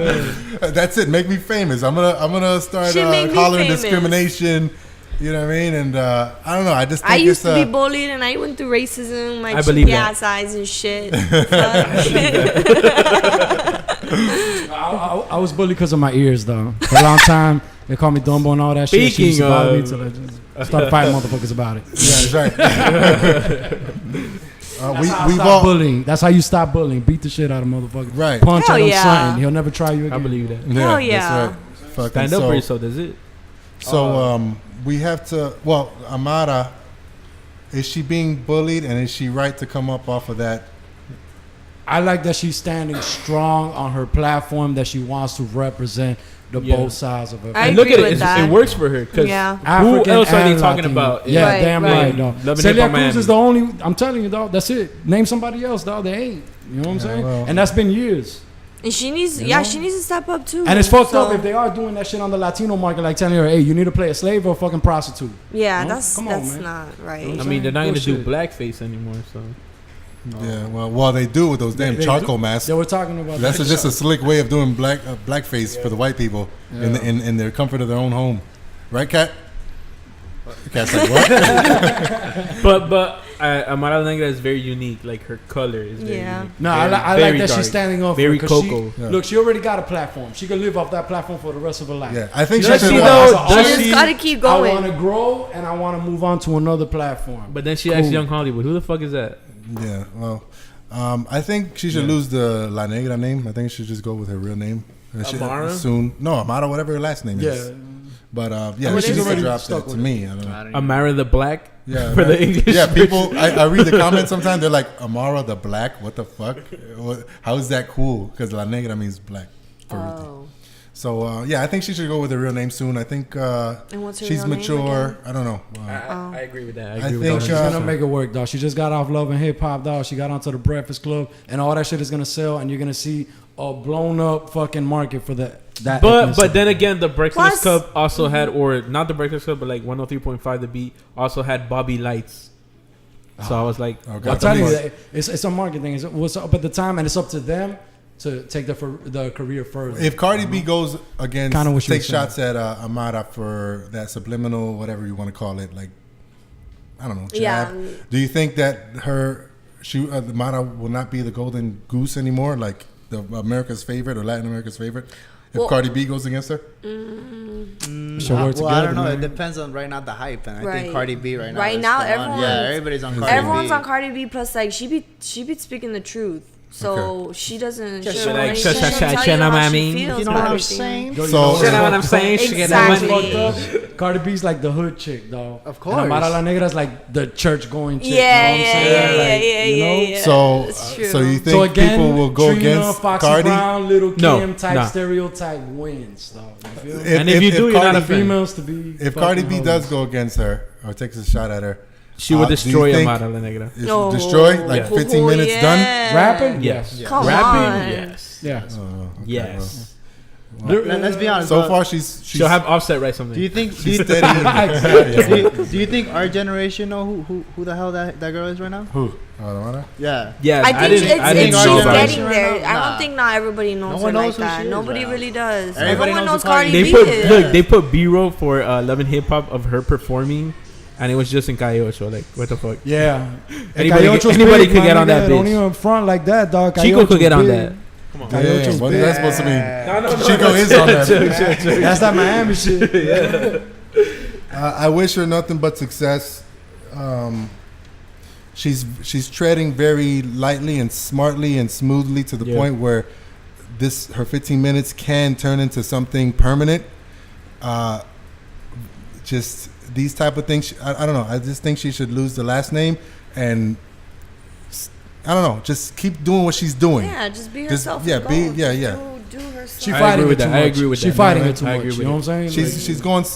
That's it. Make me famous. I'm gonna start Shit make me hollering famous. discrimination. You know what I mean? And I don't know. I just think I used it's, to be bullied and I went through racism, my I believe cheeky that. ass eyes and shit. I was bullied because of my ears, though. For a long time, they called me Dumbo and all that shit. She used to Speaking bother me of- till I just started fighting motherfuckers about it. Yeah, that's right. We've Stop all bullying. That's how you stop bullying. Beat the shit out of motherfuckers. Right. Punch Hell at him yeah. something. He'll never try you again. I believe that. Hell yeah. That's right. Fucking Stand up so, for yourself, that's it. So we have to. Well, Amara, is she being bullied, and is she right to come up off of that? I like that she's standing strong on her platform, that she wants to represent the Yeah. both sides of her. I And look agree at it. with It's, that. it works for her. Because Yeah. who African else are they and talking Latino. about? Yeah, Right, damn right. right, dog. Loving Hip Celia Hop Cruz Miami. is the only. I'm telling you, dog. That's it. Name somebody else, dog. They ain't. You know what I'm saying? well. And that's been years. And she needs, You yeah, know? she needs to step up too. And it's fucked So, up if they are doing that shit on the Latino market, like telling her, "Hey, you need to play a slave or a fucking prostitute." Yeah, No? that's Come on, man. not right. You know I mean, they're not going to do Bullshit. blackface anymore, so. Yeah. Well, they do with those damn They charcoal do- masks. They were talking about That's that. just a slick way of doing blackface for the white people in their comfort of their own home, right, Kat? Kat's like what? But Amara Negra is very unique. Like, her color is very Yeah. unique. No, Very- I like very that dark. she's standing up. Very for it, 'cause cocoa. She, Yeah. Look, she already got a platform. She can live off that platform for the rest of her life. Yeah, I think Does she she should. though? As an Does She artist, just gotta keep I want going. to grow and I want to move on to another platform. But then she Cool. asked Young Hollywood, who the fuck is that? Yeah. Well, I think she should lose the La Negra name. I think she should just go with her real name. Amara? Soon. No, Amara, whatever her last name Yeah. is. But yeah, I mean, she she's needs to already drop stuck that to with me. I don't know. I don't know. Amara the Black? Yeah, For the right. English Yeah, people. version. I read the comments sometimes. They're like, Amara the Black. What the fuck? How is that cool? Because La Negra means black for everything. Oh. So yeah, I think she should go with her real name soon. I think And what's her she's real name mature. again? I don't know. I agree with that. I I agree think, with She's that. gonna make it work, dog. She just got off Love and Hip Hop, dog. She got onto the Breakfast Club, and all that shit is gonna sell, and you're gonna see a blown up fucking market for that. But ethnicity. then again, the Breakfast Plus- Club also had, or not the Breakfast Club, but like 103.5 The Beat also had Bobby Lights. So I was like, Okay. I'm telling you, that it's a market thing. It's what's up at the time, and it's up to them to take the career further. If Cardi B goes against, Kinda what you take were saying. shots at Amara for that subliminal, whatever you want to call it, like I don't know, jab. Yeah. Do you think that Amara will not be the golden goose anymore, like the America's favorite or Latin America's favorite? If Well- Cardi B goes against her, So we're Well, I together, don't know. man. It depends on right now the hype, and I Right. think Cardi B right now. Right is now, the one. everyone's- yeah, everybody's on Cardi Everyone's B. on Cardi B. Plus, like she be speaking the truth, so she doesn't. Just she so don't like, really- shut, she shut, doesn't shut, tell shut, you how know what I she mean? feels You know about what I'm everything. saying? Yo, you So- know You know what I'm saying? She get that Exactly. money. Cardi B's like the hood chick, dog. Of course. And Amara La Negra's like the church going chick. Yeah, you know what I'm yeah, saying? yeah, Like, yeah, you know? yeah. so It's true. so you think So again, people will go Trina, against Foxy Cardi? Brown, Little No, Kim type no. stereotype wins, dog. You feel me? And if you do, you're not Cardi a fan. Females to be. If Cardi fucking B does hoes. go against her or takes a shot at her, She would do you destroy think Amara La Negra. Is No. destroy like Yeah. 15 minutes done? Rapping? Yes. Come Rapping? on. Yes. Yeah. Okay, Yes. Let's be honest. So bro. far, she's She'll have Offset write something. Do you think? Do she's you, steady. do you think our generation know who the hell that girl is right now? Who? Amara? Yeah. Yeah, I think didn't she's know about getting it. there. I Nah. don't think not everybody knows No her one like knows who that. she is Nobody right now. really does. Everybody Everyone knows knows who Cardi Cardi They B put is. look. They put B-roll for Love and Hip Hop of her performing, and it was just in Cayocho. Like, what the fuck? Yeah. Anybody could get on that Don't bitch. even front like that, dog. Chico could Cayocho's get on big. that. Damn, what is that supposed to mean? No, Chico is on that. That's that Miami shit. I wish her nothing but success. She's treading very lightly and smartly and smoothly to the point where her 15 minutes can turn into something permanent. Just these type of things. I don't know. I just think she should lose the last name and I don't know. Just keep doing what she's doing. Yeah, just be Just- herself. yeah, and be- go. yeah, Just yeah. Do herself. She I fighting agree it with too that. much. I agree with She that. fighting No, it too I much. agree You with know what I'm saying?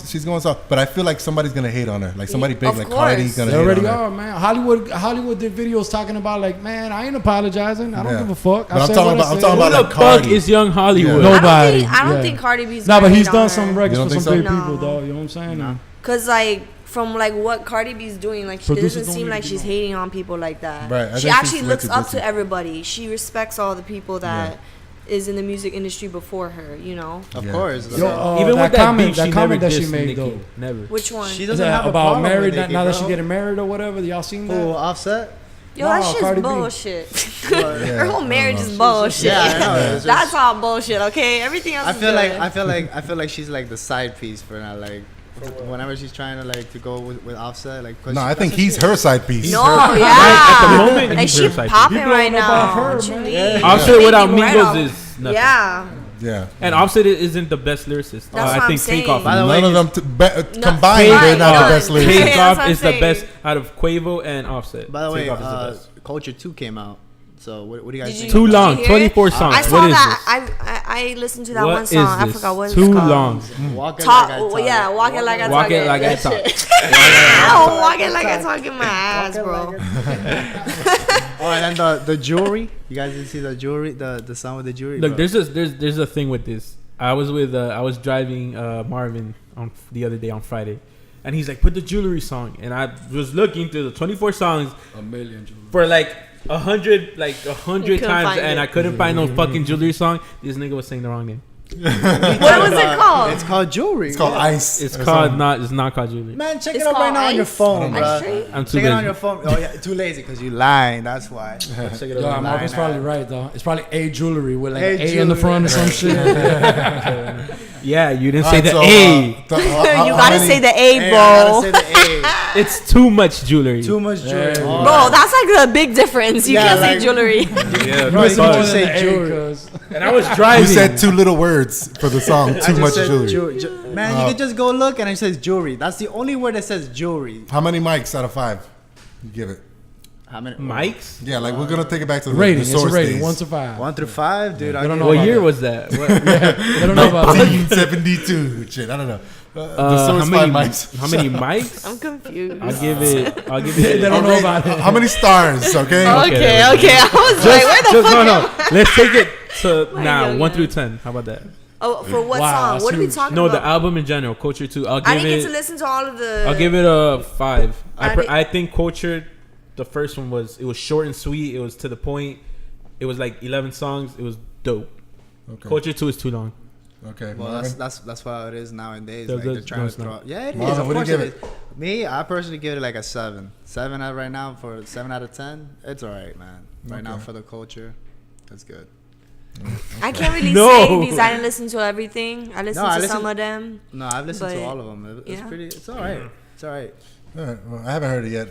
She's going soft, but I feel like somebody's gonna hate on her. Like somebody big, Of like Cardi, course. gonna They hate already on her. are, man. Hollywood did videos talking about like, man, I ain't apologizing. I don't Yeah. give a fuck. But I'm said talking what I about- I'm said. talking Who about the like fuck Cardi. is Young Hollywood? Yeah. Nobody. I don't Yeah. think Cardi B's. No, gonna but he's hate done on some her. records You for don't some think big so? people, No. dog. You know what I'm saying? No. Cause like from like what Cardi B's doing, like it Producers doesn't don't seem need like to she's know. hating on people like that. Right, I She think actually she's way looks too up busy. to everybody. She respects all the people that is in the music industry before her. You know. Of Yeah. course. Yo, So- Even that with that comment, beef, that she comment never that she dissed made Nicki. though. Never. Which one? She Is doesn't that have a about problem married with Nicki, now that bro. she getting married or whatever? Y'all seen that? Who, Offset? Yo, that No, shit's Cardi B. bullshit. Yeah, Her whole I marriage don't is know. bullshit. Yeah, I know. It's That's just- all bullshit. Okay, everything else. I is feel good. like she's like the side piece for now. Like whenever she's trying to like to go with Offset, like. 'cause No, she- I think that's what he's she her is. side piece. No, At the yeah. moment, Like he's she her side piece. popping People right don't know about now. her, What you man. mean? Yeah. Offset She without making right Migos off. is nothing. Yeah. Yeah. And Offset isn't the best lyricist. That's what I I'm think saying. Takeoff. By the way, None of them combined, right, they're not none. the best Yeah, lyrics. that's what Takeoff I'm is the saying. best out of Quavo and Offset. By the way, Takeoff is the best. Culture 2 came out. So what do you guys Did think? Too Did long, you hear 24 it? songs. I saw What is that. this? I listened to that What one is song. I this? forgot what it's Too called. long. Walk it Talk, like I talk. yeah, walk it like I Walk talk. it like I That talk. shit. Ow, walk it like I talk in my ass, bro. Oh, and then the jewelry. You guys didn't see the jewelry, the song with the jewelry. Look, bro. there's a thing with this. I was driving Marvin on the other day on Friday, and he's like, put the jewelry song, and I was looking through the 24 songs A million. for like 100 couldn't times, find and it. I couldn't find no fucking jewelry song. This nigga was saying the wrong name. What was it called? It's called jewelry. It's called yeah. Ice. It's or called something. it's not called jewelry. Man, check It's it out right called now on your Ice? phone, Ice bro. Straight? I'm too Check it out on lazy. your phone. Oh yeah, too lazy because you lying. That's why. Check it Yo, out. Marvin's probably right though. It's probably A jewelry with like A an A in the jewelry. front or some shit. Yeah, you didn't All say right, the so, A. You gotta say the A, Hey, I gotta bro. say the It's too much jewelry. A. Too much jewelry. Yeah. Oh, Bro, that's like a big difference. You Yeah, can't like- say jewelry. Yeah, Bro, it's fuck. more say than jewelry. cuz. And I was You driving. said two little words for the song. I Too just much said jewelry. Man, you can just go look and it says jewelry. That's the only word that says jewelry. How many mics out of 5? You give it. How many? Mics? Yeah, like we're gonna take it back to the, Rating. the It's a source rating. days. 1 to 5. 1 through 5, dude. I don't know What about year that. was that? What, I don't know about that. 1972. Shit, I don't know. The source how many 5 mics. How many mics? I'm confused. I'll give it. They don't know about it. How many stars? Okay. Okay. I was like, where the Just fuck? no. Let's take it to My now young 1 man. through 10. How about that? Oh, for what Wow, song? What are we huge. talking No, about? the album in general, Culture 2. I'll I give didn't get to it. listen to all of the. I'll give it a 5. I I think Culture, the first one was short and sweet. It was to the point. It was like 11 songs. It was dope. Okay. Culture 2 is too long. Okay. Well, Marvin? that's how it is nowadays. No, Like they're no, trying it's to throw. not. Yeah, it is. Marvin, Of what do course you it give is. Me, I personally give it like a 7. 7 out right now for 7 out of 10. It's alright, man. Right now Okay. for the culture, that's good. I can't really No. say because I didn't listen to everything. I listened I to listened- some of them. No, I've listened to But, all of them. It's yeah. pretty. It's alright. It's alright. All right, well, I haven't heard it yet.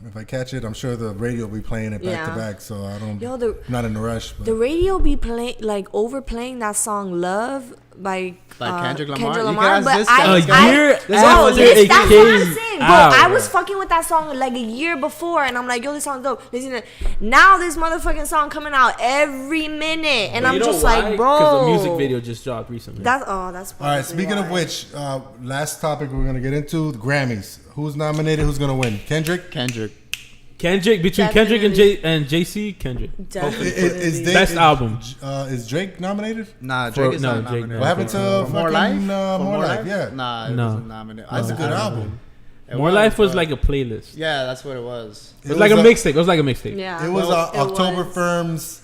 If I catch it, I'm sure the radio will be playing it back to Yeah. back. So I don't. Yo, I'm not in a rush. But the radio be playing like overplaying that song "Love" by Kendrick Lamar? Kendrick You Lamar, can ask but this guy. A year bro, after this, it that's came what I'm saying, bro. out. I was fucking with that song like a year before, and I'm like, yo, this song's dope. Listen to it. Now this motherfucking song coming out every minute, and I'm just like, bro, because the music video just dropped recently. that's All right. Speaking of which, last topic we're gonna get into the Grammys. Who's nominated? Who's gonna win? Kendrick. Kendrick, between Kendrick and JC, Kendrick. Best album. Is Drake nominated? Nah, Drake is not Drake nominated. What happened to More Life? More Life? Yeah, Nah, it No. wasn't nominated. that's a good album. More Life was like a playlist. Yeah, that's what it was. It was like a mixtape. It was like a mixtape. Yeah, It was October Firms.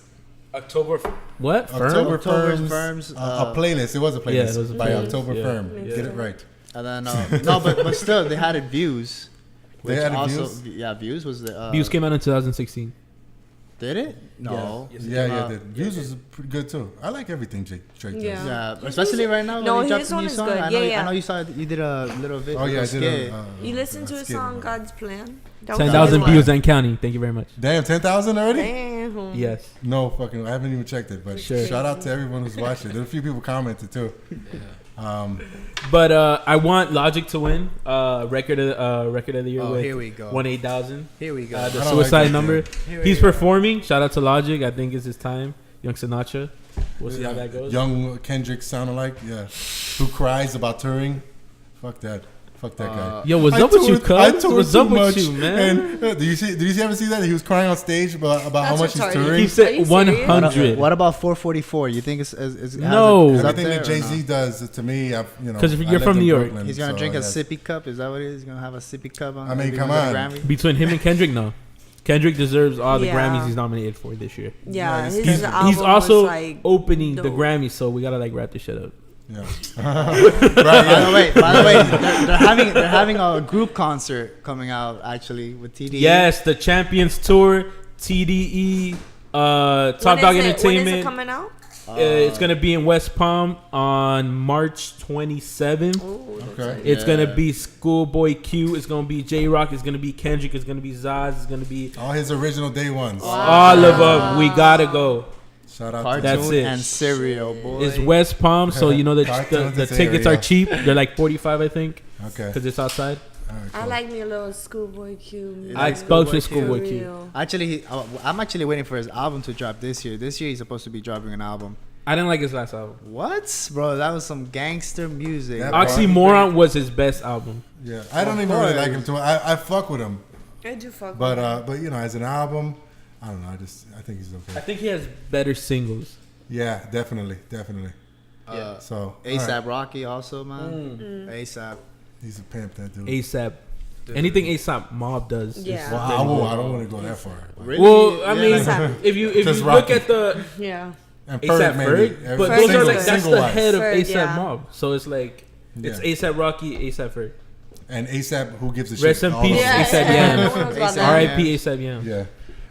What? October Firms, Firms. A playlist. It was a playlist Yeah, it was a by playlist. October Yeah. Firm. Yeah. Get it right. And then no, but still they had it Views. They which had it also, Views? Yeah, Views was the. Views came out in 2016. Did it? No. Yeah, the Views was pretty good too. I like everything Drake does. Yeah. Yeah, especially right now. No, when he dropped his the one new is song. good. I know, Yeah. I know you saw you did a little video. Oh yeah, I skit. did. You listened to his skit. song "God's Plan." That was 10,000 really views fun. and counting. Thank you very much. Damn, 10,000 already? Damn. Yes. No fucking. I haven't even checked it, but Sure. shout out to everyone who's watched it. There were a few people commented too. But I want Logic to win. Record of the year Oh, with here we go. 1,800. Here we go. The I don't like suicide that number. Here we He's go. performing. Shout out to Logic. I think it's his time. Young Sinatra. We'll see how that goes. Young Kendrick sound alike, yeah. Who cries about touring? Fuck that. Fuck that guy. Yo, what's I up with you, toured- I cuz? toured What's too up with much. you, man? And did you ever see that? He was crying on stage about how That's much he's retarded. touring. He Are you said serious? 100. What about 444? You think it's No. is up Everything there that or Jay Z no? does to me, 'Cause if I you're lived from in New York. Brooklyn, He's gonna so drink a that's- sippy cup. Is that what it is? He's gonna have a sippy cup on. I mean, the come Grammy? on. Between him and Kendrick, no. Kendrick deserves all the Yeah. Grammys he's nominated for this year. Yeah, Yeah, his he's album He's also was like opening the dope. Grammys, so we gotta like wrap this shit up. Yeah. By the way, they're having a group concert coming out actually with TDE. Yes, the Champions Tour, TDE, Top When Dog is it Entertainment. coming out? It's gonna be in West Palm on March 27th. Okay. It's gonna be Schoolboy Q. It's gonna be J Rock. It's gonna be Kendrick. It's gonna be Zaz. It's gonna be All his original day ones. all of them. We gotta go. Shout out Cartoon to That's it. and cereal, boy. It's West Palm, so you know the Cartoons the is tickets area. are cheap. They're like 45, I think, Okay. because it's outside. All right, I cool. like me a little Schoolboy Q. I spoke to Schoolboy Q. Real. Actually, I'm actually waiting for his album to drop this year. This year he's supposed to be dropping an album. I didn't like his last album. What, bro? That was some gangster music. That- Oxymoron was his best album. Yeah, I don't even really like him too much. I fuck with him, I do fuck but with him. as an album, I don't know. I think he's I okay. think he has better singles. Yeah, definitely. Yeah. So all ASAP right. Rocky also, man. ASAP. He's a pimp, that dude. ASAP. Anything ASAP Mob does. is Yeah. Wow, I don't want to go that far. Really? Well, I Yeah, mean, ASAP. if you Just look Rocky. at the Yeah. And ASAP maybe. Ferg, Every- but Ferg those is are like good. that's the single-wise. head of Ferg, ASAP yeah. Mob. So it's like it's Yeah. ASAP Rocky, ASAP Ferg. And ASAP, who gives a shit? Rest in All peace, of them. ASAP No Yam. one knows about ASAP. that. R.I.P. ASAP Yam. Yeah.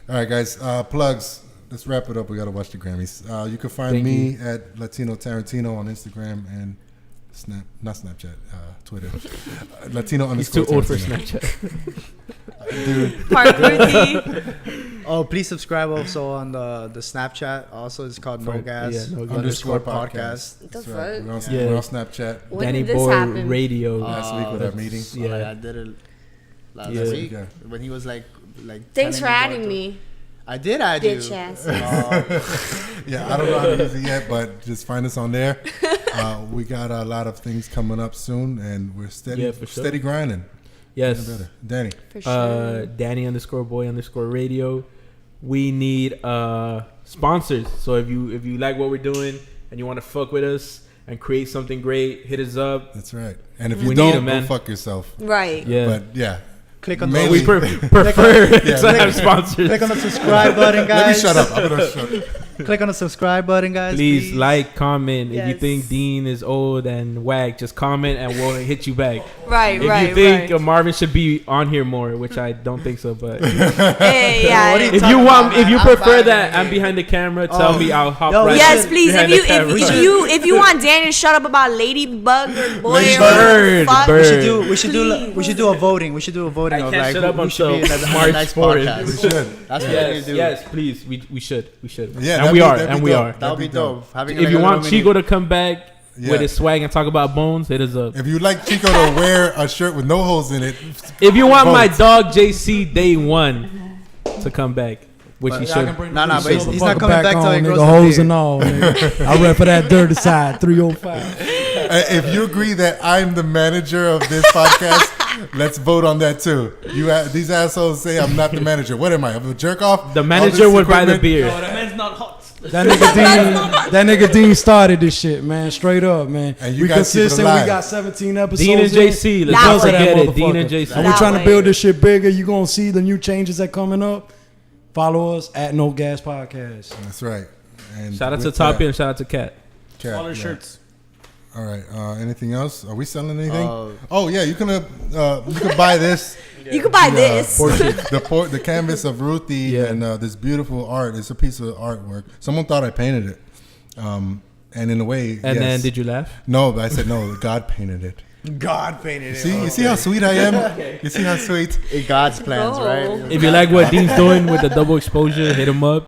All right, guys. Plugs. Let's wrap it up. We got to watch the Grammys. You can find Thank me at Latino Tarantino on Instagram and not Snapchat, Twitter. Latino He's too _ old for Tarantino. Snapchat. Dude. Park Ruthie. Oh, please subscribe also on the Snapchat. Also, it's called NOGAS Yeah, No Gas. underscore podcast. The That's fuck? right. We're on, Yeah. we're on Snapchat When Danny did this Boy happen? Radio. last week with our meeting. Yeah. I did it last Yeah. week Yeah. when he was like. Thanks for telling adding what to- me, I did add you. bitch ass. Yeah, I don't know how to use it yet, but just find us on there. We got a lot of things coming up soon, and we're steady, Yeah, for sure. steady grinding. Yes. Getting better. Danny. For sure. Danny _boy_ radio. We need sponsors. So if you like what we're doing and you want to fuck with us and create something great, hit us up. That's right. And if We you need don't, 'em, man. go fuck yourself. Right. Yeah. But yeah. Click on Mainly- We prefer Yeah, to have sponsors. click on the subscribe button, guys. Let me shut up. I'm gonna shut up. Click on the subscribe button, guys. Please like, comment. If you Yes. think Dean is old and whack, just comment and we'll hit you back. Right. If Right. you think right. Marvin should be on here more, which I don't think so, but Hey, yeah. What are you if talking you about, want, if man? you I'm prefer fine that, with I'm it. behind the camera. Tell me, I'll hop Yo, right. Yes, please. behind If the camera. you want Danny to shut up about Ladybug or boy Ladybug. or whatever the Bird, fuck, bird. We should do a voting. We should do a voting I of can't like shut up who should be in until the March next 4th. We podcast. should. That's what we Yes, do. yes, please. We should. Yeah, and that'd we be- are, that'd be and we dope. are. That would be dope. Having If like you a want little Chico to come back, with his swag and talk about bones, hit us up. If you like Chico to wear a shirt with no holes in it, If you want vote. my dog JC Day 1 to come back, which he should. Nah, but he's not coming back till he grows the a hoes beard. and all. Nigga. I rep for that dirty side 305. If you agree that I'm the manager of this podcast, let's vote on that too. These assholes say I'm not the manager. What am I? I'm a jerk off? The All manager this would buy the equipment? beer. That man's not hot. That nigga Dean started this shit, man. Straight up, man. And you We guys keep it consistent. We alive. got 17 episodes. Dean and in. JC, let's That not way. forget it. Dean Motherfucker. and JC. And we're That trying to way. build this shit bigger. You're going to see the new changes that coming up. Follow us at No.Ga.S Podcast. That's right. And Shout out to with Toppy that- and shout out to Cat. Cat, All their yeah. shirts. All right. Anything else? Are we selling anything? Oh yeah, you can buy this. You could buy this. The canvas of Ruthie Yeah. and this beautiful art. It's a piece of artwork. Someone thought I painted it, and in a way, And yes. then did you laugh? No, but I said no. God painted it. God painted it. See, you see how sweet I am. You see how sweet. God's plans, No. right? If you like what Dean's doing with the double exposure, hit him up.